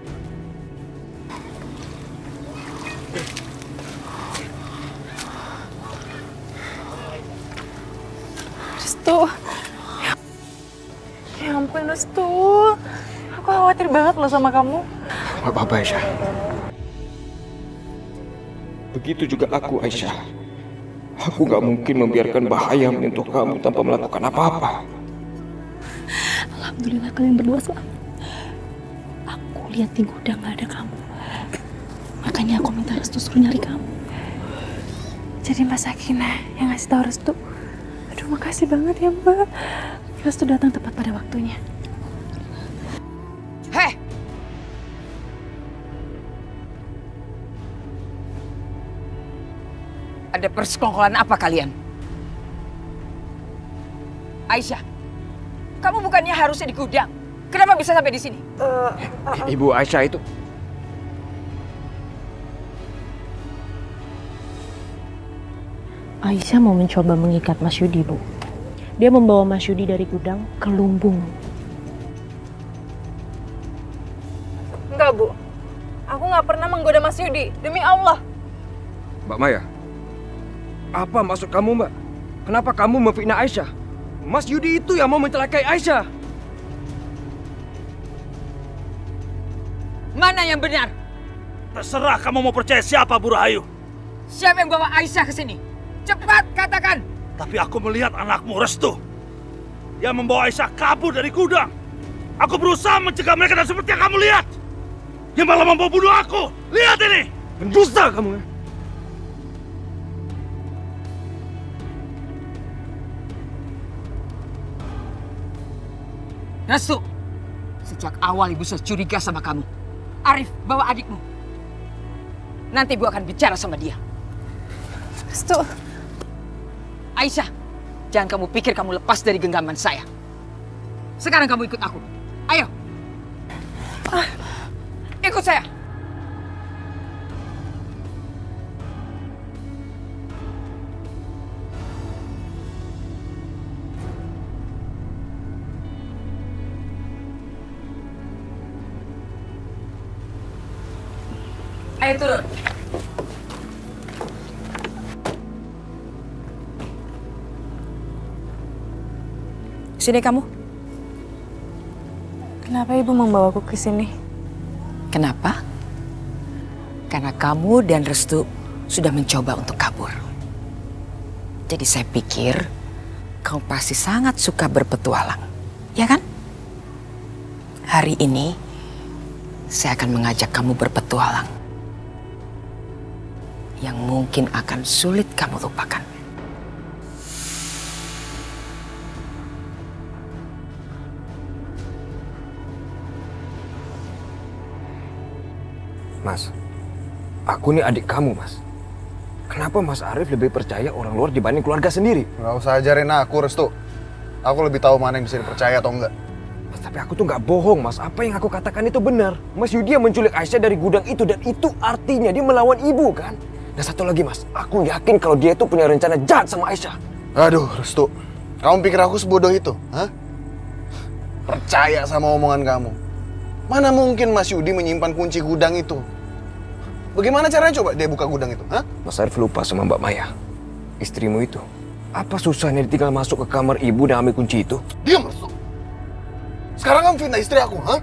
Restu. Ya ampun Restu. Aku khawatir banget loh sama kamu. Gak apa-apa Aisyah. Begitu juga aku Aisyah. Aku gak mungkin membiarkan bahaya menyentuh kamu tanpa melakukan apa-apa. Alhamdulillah kalian berdua selamat. Aku lihat di gudang gak ada kamu. Makanya aku minta Restu suruh nyari kamu. Jadi Mbak Sakinah yang ngasih tahu Restu. Aduh makasih banget ya Mbak. Restu datang tepat pada waktunya. Heh! Ada persekongkolan apa kalian? Aisyah, kamu bukannya harusnya di gudang. Kenapa bisa sampai di sini? Ibu Aisyah itu... Aisyah mau mencoba mengikat Mas Yudi, Bu. Dia membawa Mas Yudi dari gudang ke lumbung. Enggak, Bu. Aku nggak pernah menggoda Mas Yudi. Demi Allah. Mbak Maya, apa maksud kamu, Mbak? Kenapa kamu memfitnah Aisyah? Mas Yudi itu yang mau mencelakai Aisyah. Mana yang benar? Terserah kamu mau percaya siapa, Bu Rahayu. Siapa yang bawa Aisyah ke sini? Cepat katakan. Tapi aku melihat anakmu Restu yang membawa Aisyah kabur dari gudang. Aku berusaha mencegah mereka dan seperti yang kamu lihat. Yang malah membawa bunuh aku. Lihat ini. Pendusta kamu. Restu, sejak awal ibu sudah curiga sama kamu. Arif, bawa adikmu. Nanti ibu akan bicara sama dia. Restu. Aisyah, jangan kamu pikir kamu lepas dari genggaman saya. Sekarang kamu ikut aku. Ayo. Ikut saya. Ayo turun. Sini kamu. Kenapa Ibu membawaku ke sini? Kenapa? Karena kamu dan Restu sudah mencoba untuk kabur. Jadi saya pikir kamu pasti sangat suka berpetualang, ya kan? Hari ini saya akan mengajak kamu berpetualang yang mungkin akan sulit kamu lupakan. Mas, aku ini adik kamu, Mas. Kenapa Mas Arif lebih percaya orang luar dibanding keluarga sendiri? Nggak usah ajarin aku, Restu. Aku lebih tahu mana yang bisa dipercaya atau enggak. Mas, tapi aku tuh nggak bohong, Mas. Apa yang aku katakan itu benar. Mas Yudi yang menculik Aisyah dari gudang itu, dan itu artinya dia melawan ibu, kan? Dan satu lagi, Mas. Aku yakin kalau dia itu punya rencana jahat sama Aisyah. Aduh, Restu. Kamu pikir aku sebodoh itu? Hah? Percaya sama omongan kamu. Mana mungkin Mas Yudi menyimpan kunci gudang itu? Bagaimana caranya coba dia buka gudang itu? Hah? Mas Arif lupa sama Mbak Maya, istrimu itu. Apa susahnya ditinggal masuk ke kamar ibu dan ambil kunci itu? Diam, Restu. Sekarang kamu fitnah istri aku, hah?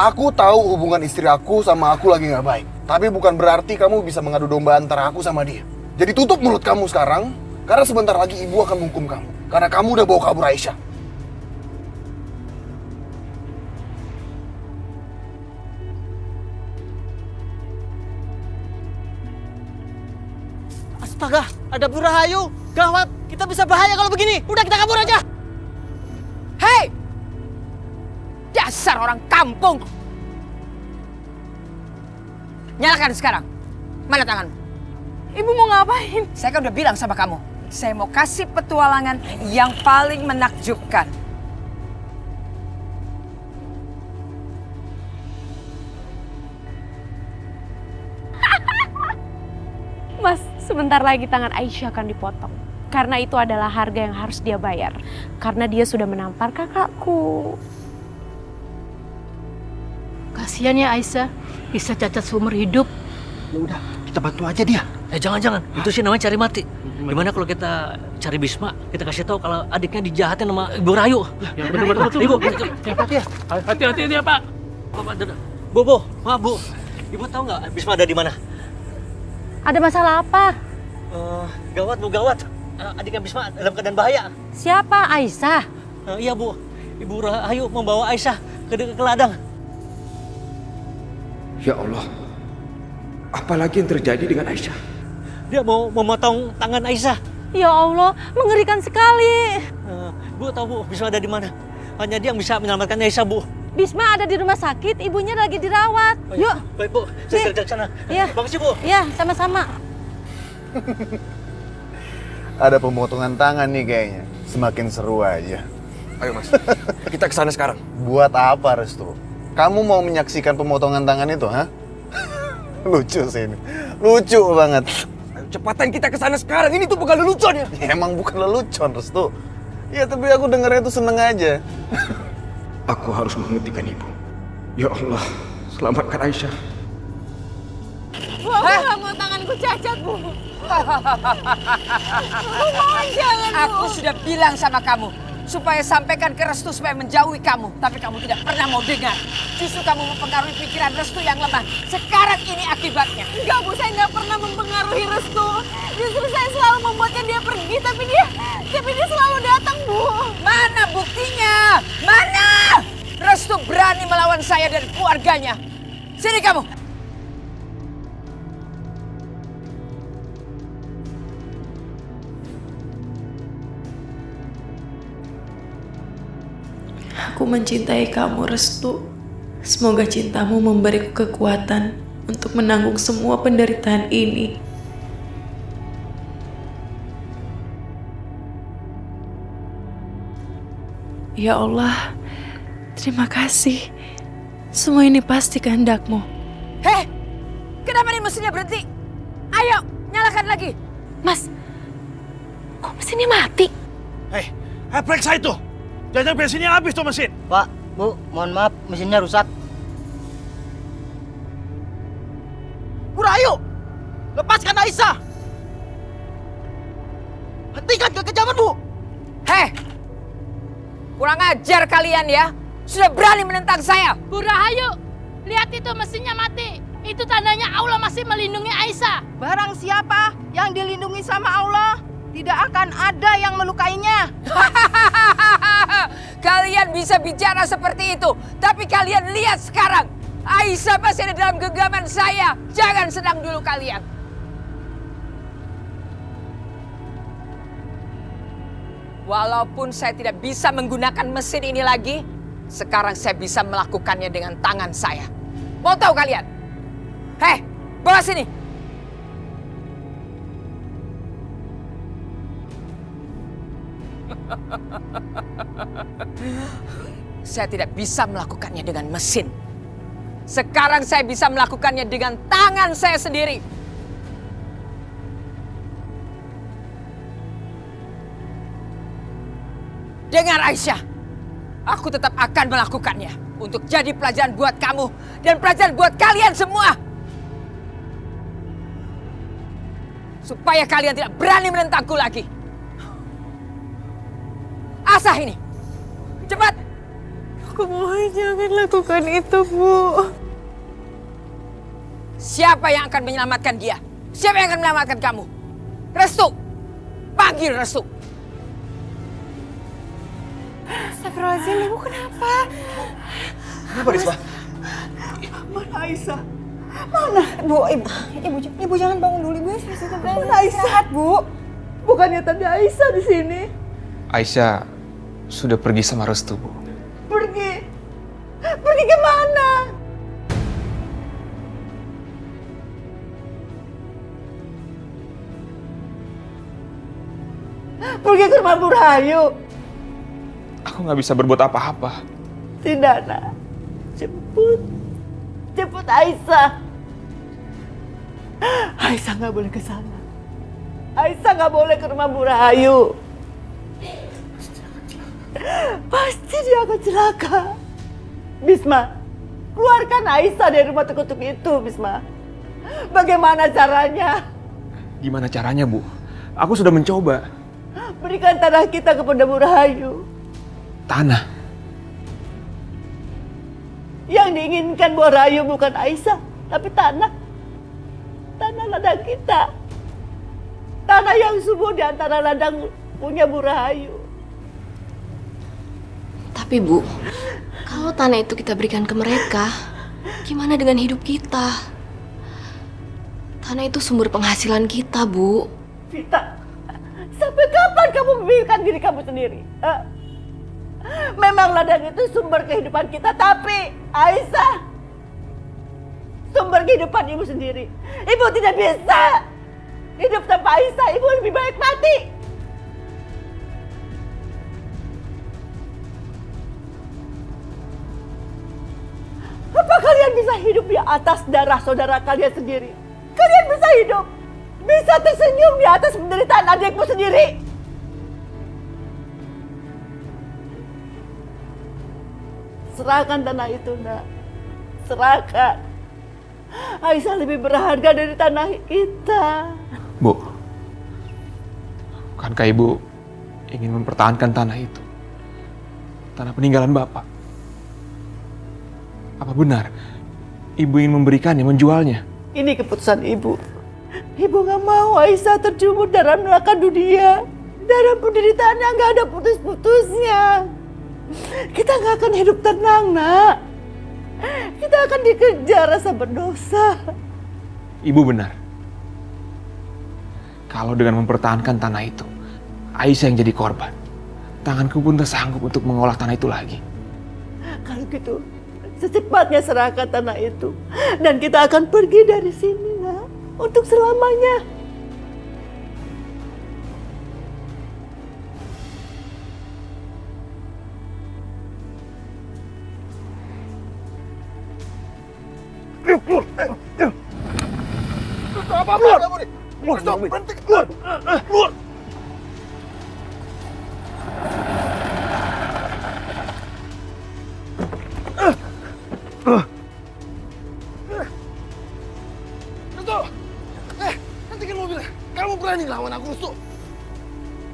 Aku tahu hubungan istri aku sama aku lagi nggak baik. Tapi bukan berarti kamu bisa mengadu domba antara aku sama dia. Jadi tutup mulut kamu sekarang, karena sebentar lagi ibu akan menghukum kamu. Karena kamu udah bawa kabur Aisyah. Astaga, ada Bu Rahayu. Gawat, kita bisa bahaya kalau begini. Udah, kita kabur aja. Hei! Dasar orang kampung! Nyalakan sekarang. Mana tanganmu? Ibu mau ngapain? Saya kan udah bilang sama kamu. Saya mau kasih petualangan yang paling menakjubkan. Mas, sebentar lagi tangan Aisyah akan dipotong. Karena itu adalah harga yang harus dia bayar. Karena dia sudah menampar kakakku. Kasihan ya Aisyah, bisa cacat seumur hidup. Ya udah, kita bantu aja dia. Jangan-jangan, itu sih namanya cari mati. Gimana kalau kita cari Bisma, kita kasih tahu kalau adiknya dijahatin sama Ibu Rahayu. Ya betul. Ibu, hati-hati ya Pak. Bu, maaf Bu. Ibu tahu nggak Bisma ada di mana? Ada masalah apa? Gawat Bu, gawat. Adiknya Bisma dalam keadaan bahaya. Siapa? Aisyah? Iya Bu, Ibu Rahayu membawa Aisyah ke ladang. Ya Allah, apalagi yang terjadi dengan Aisyah? Dia mau memotong tangan Aisyah. Ya Allah, mengerikan sekali. Bu tahu Bu, Bisma ada di mana? Hanya dia yang bisa menyelamatkan Aisyah Bu. Bisma ada di rumah sakit, ibunya lagi dirawat. Oh, iya. Yuk. Baik Bu, saya kerja ke sana. Iya. Makasih Bu. Iya, sama-sama. Ada pemotongan tangan nih kayaknya. Semakin seru aja. Ayo Mas, kita ke sana sekarang. Buat apa, Restu? Kamu mau menyaksikan pemotongan tangan itu, ha? Lucu sih ini. Lucu banget. Cepatan kita ke sana sekarang. Ini tuh bukan lelucon ya. Emang bukan lelucon, Restu. Ya tapi aku dengarnya tuh seneng aja. Aku harus menghentikan ibu. Ya Allah, selamatkan Aisyah. Bu, aku nggak mau tanganku cacat, Bu. Mohon jangan, Bu. Aku sudah bilang sama kamu supaya sampaikan ke Restu supaya menjauhi kamu, tapi kamu tidak pernah mau dengar. Justru kamu mempengaruhi pikiran Restu yang lemah. Sekarang ini akibatnya. Enggak, Bu, saya nggak pernah mempengaruhi Restu. Justru saya selalu membuatnya dia pergi, tapi dia selalu datang, Bu. Mana buktinya? Mana? Restu berani melawan saya dan keluarganya. Sini kamu. Aku mencintai kamu, Restu. Semoga cintamu memberiku kekuatan untuk menanggung semua penderitaan ini. Ya Allah, terima kasih. Semua ini pasti kehendak-Mu. Hei, kenapa nih mesinnya berhenti? Ayo, nyalakan lagi. Mas, kok mesinnya mati? Hei, periksa itu. Jangan bensinnya habis tuh mesin. Pak, Bu, mohon maaf, mesinnya rusak. Bu Rahayu, lepaskan Aisyah. Hentikan kekejaman, Bu. Hei, kurang ajar kalian ya. Sudah berani menentang saya. Bu Rahayu, lihat itu mesinnya mati. Itu tandanya Allah masih melindungi Aisyah. Barang siapa yang dilindungi sama Allah, tidak akan ada yang melukainya. Kalian bisa bicara seperti itu, tapi kalian lihat sekarang. Aisyah masih ada dalam genggaman saya. Jangan senang dulu kalian. Walaupun saya tidak bisa menggunakan mesin ini lagi, sekarang saya bisa melakukannya dengan tangan saya. Mau tahu kalian? Hei, bawa sini. Saya tidak bisa melakukannya dengan mesin. Sekarang saya bisa melakukannya dengan tangan saya sendiri. Dengar Aisyah, aku tetap akan melakukannya untuk jadi pelajaran buat kamu dan pelajaran buat kalian semua. Supaya kalian tidak berani menentangku lagi. Asah ini, cepat. Aku mohon jangan lakukan itu, Bu. Siapa yang akan menyelamatkan dia? Siapa yang akan menyelamatkan kamu? Restu, panggil Restu. Astagfirullahaladzim, Ibu kenapa? Kenapa, Risma? Mana Aisyah? Mana? Ibu jangan bangun dulu, Ibu. Mana Aisyah, Bu? Bukannya tadi Aisyah di sini? Aisyah sudah pergi sama Restu, Bu. Pergi? Pergi kemana? Pergi ke rumah Bu Rahayu. Aku nggak bisa berbuat apa-apa. Tidak, nak. Jemput Aisyah. Aisyah nggak boleh ke sana. Aisyah nggak boleh ke rumah Bu Rahayu. Pasti dia akan celaka. Bisma, keluarkan Aisyah dari rumah terkutuk itu, Bisma. Bagaimana caranya? Gimana caranya, Bu? Aku sudah mencoba. Berikan tanah kita kepada Bu Rahayu. Tanah? Yang diinginkan Bu Rahayu bukan Aisyah, tapi tanah. Tanah ladang kita. Tanah yang subur di antara ladang punya Bu Rahayu. Tapi Bu, kalau tanah itu kita berikan ke mereka, gimana dengan hidup kita? Tanah itu sumber penghasilan kita, Bu. Vita, sampai kapan kamu memikirkan diri kamu sendiri? Memang ladang itu sumber kehidupan kita, tapi Aisyah sumber kehidupan ibu sendiri. Ibu tidak bisa hidup tanpa Aisyah. Ibu lebih baik mati. Apa kalian bisa hidup di atas darah saudara kalian sendiri? Kalian bisa hidup bisa tersenyum di atas penderitaan adikmu sendiri. Serahkan tanah itu, nak. Serahkan. Aisyah lebih berharga dari tanah kita. Bu, bukankah Ibu ingin mempertahankan tanah itu? Tanah peninggalan Bapak. Apa benar Ibu ingin memberikannya, menjualnya? Ini keputusan Ibu. Ibu gak mau Aisyah terjumur dalam neraka dunia. Dalam penderitaan yang gak ada putus-putusnya. Kita gak akan hidup tenang, nak. Kita akan dikejar rasa berdosa. Ibu benar. Kalau dengan mempertahankan tanah itu, Aisyah yang jadi korban. Tanganku pun tak sanggup untuk mengolah tanah itu lagi. Kalau gitu, secepatnya serahkan tanah itu. Dan kita akan pergi dari sini, nak. Untuk selamanya. Keluar! Stop! Berhenti! Keluar! Keluar! Restu! Hentikan mobilnya! Kamu berani lawan aku, Restu?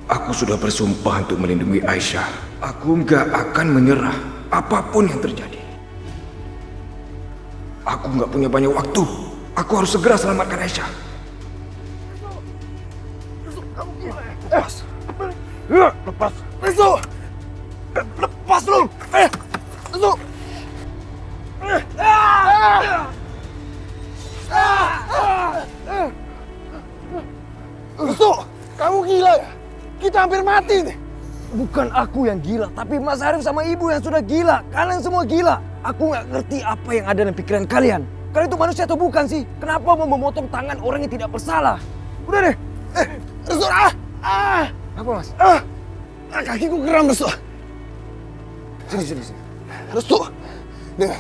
Aku sudah bersumpah untuk melindungi Aisyah. Aku nggak akan menyerah apapun yang terjadi. Aku nggak punya banyak waktu. Aku harus segera selamatkan Aisyah. Lepas! Lepas! Restu! Lepas lu! Restu! Restu! Kamu gila ya? Kita hampir mati nih. Bukan aku yang gila, tapi Mas Arif sama Ibu yang sudah gila. Kalian semua gila. Aku nggak ngerti apa yang ada dalam pikiran kalian. Kalian itu manusia atau bukan sih? Kenapa mau memotong tangan orang yang tidak bersalah? Udah deh. Restu! Apa, Mas? Kakiku kram, Restu. Sini. Restu, dengar.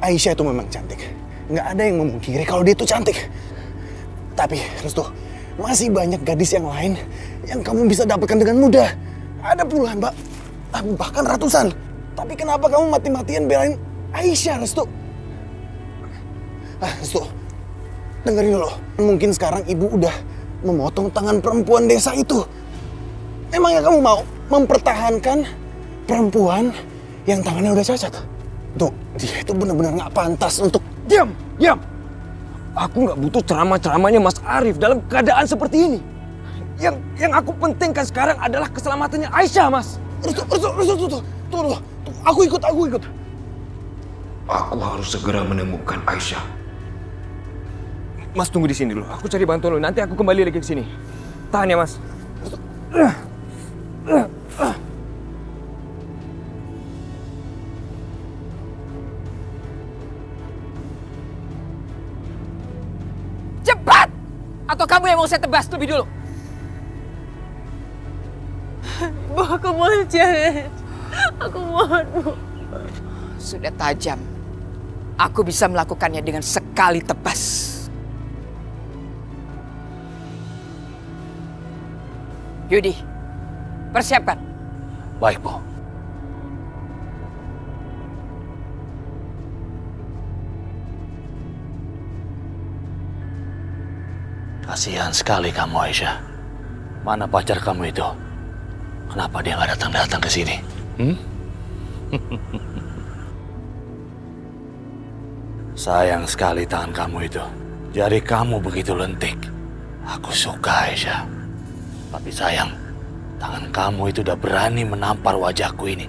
Aisyah itu memang cantik. Nggak ada yang memungkiri kalau dia itu cantik. Tapi, Restu, masih banyak gadis yang lain yang kamu bisa dapatkan dengan mudah. Ada puluhan, Mbak. Bahkan ratusan. Tapi kenapa kamu mati-matian belain Aisyah, Restu? Restu, dengerin dulu. Mungkin sekarang ibu udah memotong tangan perempuan desa itu. Emangnya kamu mau mempertahankan perempuan yang tangannya udah cacat? Tuh, dia itu benar-benar nggak pantas untuk... Diam! Aku nggak butuh ceramah-ceramahnya Mas Arif dalam keadaan seperti ini. Yang aku pentingkan sekarang adalah keselamatannya Aisyah, Mas. Restu, tunggu. Aku ikut. Aku harus segera menemukan Aisyah. Mas tunggu di sini dulu. Aku cari bantuan dulu. Nanti aku kembali lagi ke sini. Tahan ya, Mas. Cepat! Atau kamu yang mau saya tebas lebih dulu? Bu, aku mohon jangan. Aku mohon, Bu. Sudah tajam. Aku bisa melakukannya dengan sekali tebas. Yudi, persiapkan. Baik, Bu. Kasihan sekali kamu, Aisyah. Mana pacar kamu itu? Kenapa dia nggak datang-datang ke sini? Sayang sekali tangan kamu itu. Jari kamu begitu lentik. Aku suka, Aisyah. Tapi sayang, tangan kamu itu udah berani menampar wajahku ini.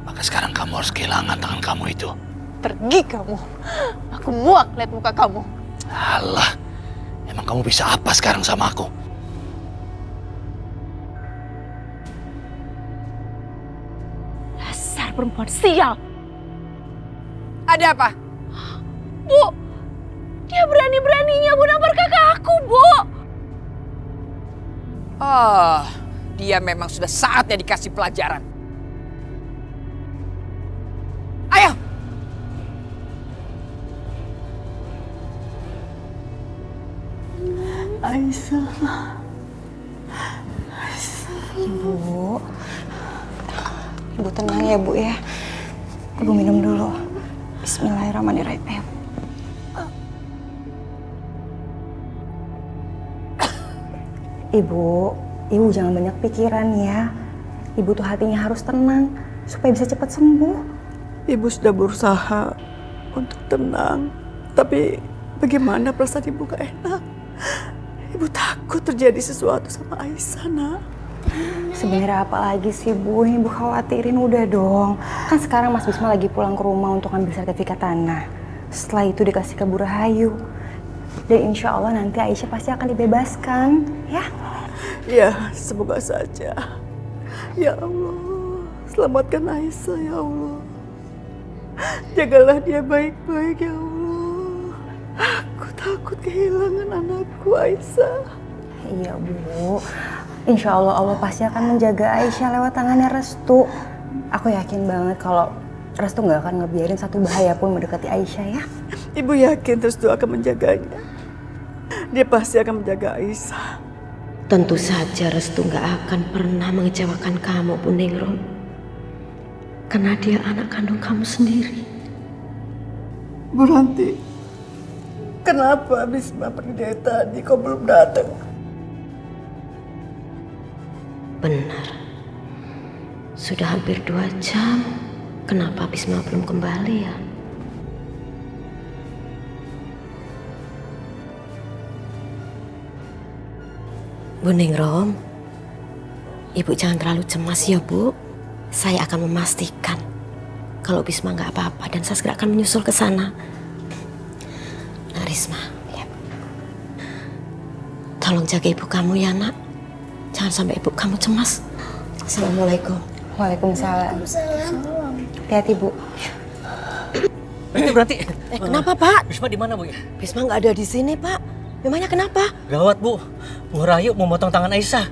Maka sekarang kamu harus kehilangan tangan kamu itu. Pergi kamu. Aku muak lihat muka kamu. Alah, emang kamu bisa apa sekarang sama aku? Dasar perempuan sial. Ada apa? Bu, dia berani-beraninya Bu nampar kakak aku, Bu. Oh, dia memang sudah saatnya dikasih pelajaran. Ayo! Aisyah. Ibu tenang ya Bu ya. Ibu minum dulu. Bismillahirrahmanirrahim. Ibu jangan banyak pikiran ya. Ibu tuh hatinya harus tenang supaya bisa cepat sembuh. Ibu sudah berusaha untuk tenang, tapi bagaimana perasaan ibu gak enak? Ibu takut terjadi sesuatu sama Aisyah, nak. Sebenarnya apa lagi sih Bu? Ibu khawatirin udah dong. Kan sekarang Mas Bisma lagi pulang ke rumah untuk ambil sertifikat tanah. Setelah itu dikasih ke Bu Rahayu. Dan insya Allah nanti Aisyah pasti akan dibebaskan, ya? Ya, semoga saja. Ya Allah, selamatkan Aisyah ya Allah. Jagalah dia baik-baik ya Allah. Aku takut kehilangan anakku Aisyah. Iya Bu, insya Allah Allah pasti akan menjaga Aisyah lewat tangannya Restu. Aku yakin banget kalau Restu nggak akan ngebiarin satu bahaya pun mendekati Aisyah ya. Ibu yakin Restu akan menjaganya. Dia pasti akan menjaga Aisyah. Tentu saja Restu gak akan pernah mengecewakan kamu, Bu Ningrum. Karena dia anak kandung kamu sendiri. Bu Ranti, kenapa Bisma pergi dari tadi kok belum datang? Benar. Sudah hampir 2 jam. Kenapa Bisma belum kembali ya? Bu Ningrum, Ibu jangan terlalu cemas ya Bu. Saya akan memastikan kalau Bisma nggak apa-apa dan saya segera akan menyusul ke sana. Nah Risma, ya. Tolong jaga ibu kamu ya nak. Jangan sampai ibu kamu cemas. Assalamualaikum. Waalaikumsalam. Hati-hati Bu. Berarti. Kenapa Pak? Bisma di mana Bu ya? Bisma nggak ada di sini Pak. Memangnya kenapa? Gawat Bu, Bu Rahayu mau motong tangan Aisyah.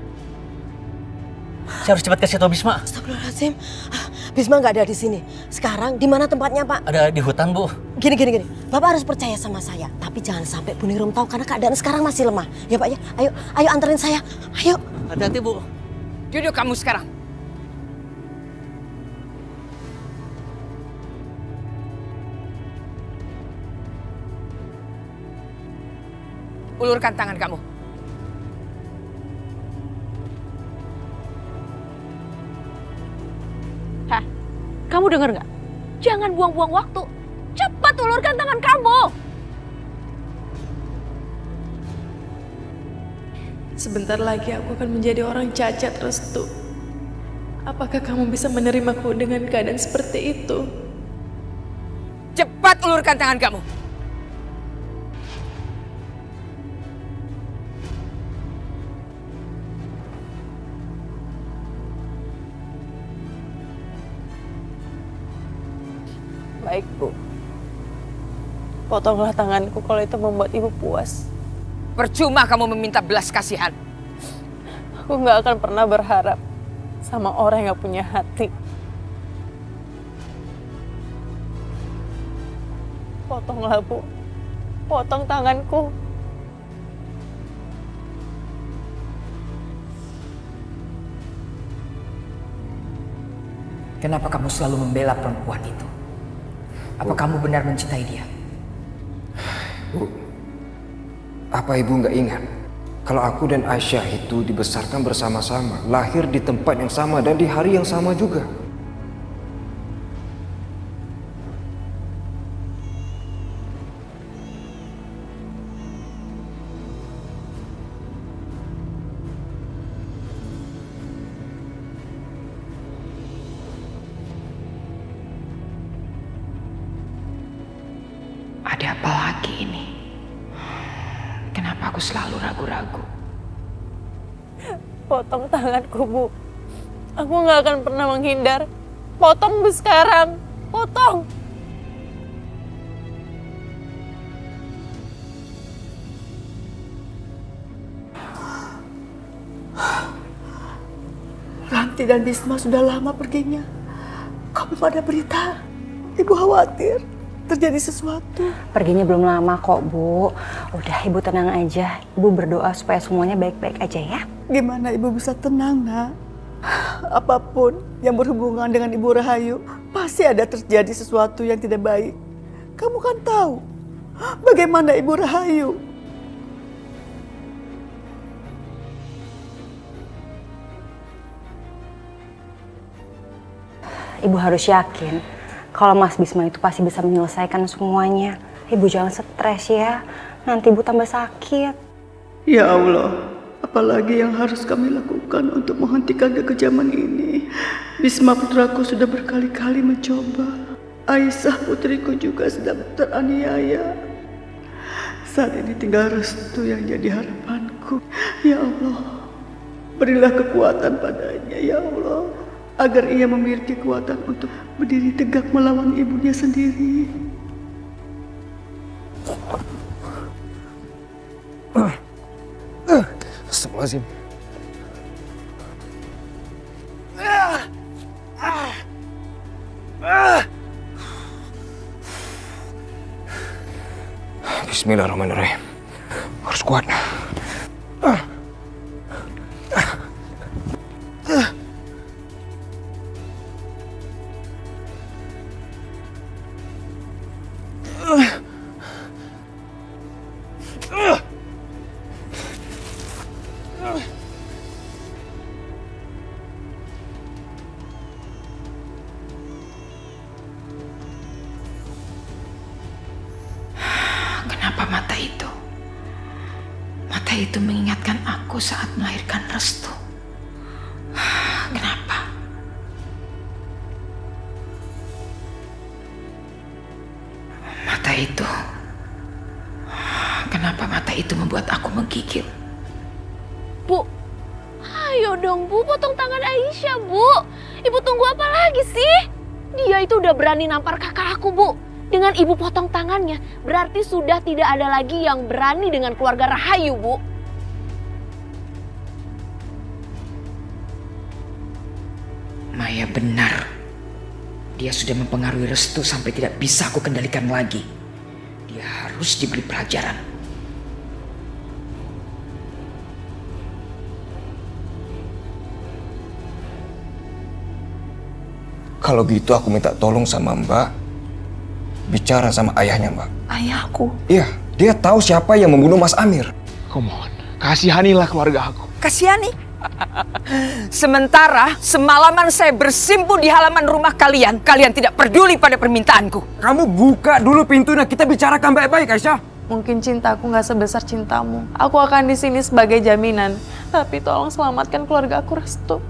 Saya harus cepat kasih tahu Bisma. Astagfirullahaladzim. Bisma nggak ada di sini. Sekarang di mana tempatnya Pak? Ada di hutan Bu. Gini. Bapak harus percaya sama saya. Tapi jangan sampai Bu Ningrum tahu karena keadaan sekarang masih lemah. Ya Pak ya. Ayo anterin saya. Ayo. Hati-hati Bu. Duduk kamu sekarang. Ulurkan tangan kamu. Hah? Kamu dengar nggak? Jangan buang-buang waktu. Cepat ulurkan tangan kamu. Sebentar lagi aku akan menjadi orang cacat, Restu. Apakah kamu bisa menerimaku dengan keadaan seperti itu? Cepat ulurkan tangan kamu. Baik, Bu. Potonglah tanganku kalau itu membuat Ibu puas. Percuma kamu meminta belas kasihan. Aku nggak akan pernah berharap sama orang yang nggak punya hati. Potonglah, Bu. Potong tanganku. Kenapa kamu selalu membela perempuan itu? Apa kamu benar mencintai dia? Bu, apa Ibu nggak ingat kalau aku dan Aisyah itu dibesarkan bersama-sama, lahir di tempat yang sama dan di hari yang sama juga? Ada apa lagi ini? Kenapa aku selalu ragu-ragu? Potong tanganku, Bu. Aku nggak akan pernah menghindar. Potong, Bu, sekarang. Potong. Ranti dan Bisma sudah lama perginya. Kok belum ada berita? Ibu khawatir. terjadi sesuatu. Perginya belum lama kok, Bu. Udah, Ibu tenang aja. Ibu berdoa supaya semuanya baik-baik aja ya. Gimana Ibu bisa tenang, Nak? Apapun yang berhubungan dengan Ibu Rahayu, pasti ada terjadi sesuatu yang tidak baik. Kamu kan tahu bagaimana Ibu Rahayu. Ibu harus yakin kalau Mas Bisma itu pasti bisa menyelesaikan semuanya. Ibu jangan stres ya, nanti Ibu tambah sakit. Ya Allah, apalagi yang harus kami lakukan untuk menghentikan kekejaman ini? Bisma putraku sudah berkali-kali mencoba. Aisyah putriku juga sedang teraniaya. Saat ini tinggal restu yang jadi harapanku. Ya Allah, berilah kekuatan padanya ya Allah, agar ia memiliki kekuatan untuk berdiri tegak melawan ibunya sendiri. Astagfirullahaladzim. Bismillahirrahmanirrahim. Harus kuat. Kenapa mata itu mengingatkan aku saat melahirkan Restu? Kenapa? Kenapa mata itu membuat aku menggigil? Bu, ayo dong Bu, potong tangan Aisyah Bu. Ibu tunggu apa lagi sih? Dia itu udah berani nampar kakak aku Bu. Dengan ibu potong tangannya, berarti sudah tidak ada lagi yang berani dengan keluarga Rahayu, Bu. Maya benar. Dia sudah mempengaruhi Restu sampai tidak bisa aku kendalikan lagi. Dia harus diberi pelajaran. Kalau gitu aku minta tolong sama Mbak. Bicara sama ayahnya, Mbak. Ayahku? Iya, dia tahu siapa yang membunuh Mas Amir. Mohon, kasihanilah keluarga aku. Kasihani? Sementara semalaman saya bersimpu di halaman rumah kalian, kalian tidak peduli pada permintaanku. Kamu buka dulu pintunya, kita bicarakan baik-baik, Aisyah. Mungkin cintaku nggak sebesar cintamu. Aku akan di sini sebagai jaminan. Tapi tolong selamatkan keluarga aku, Restu.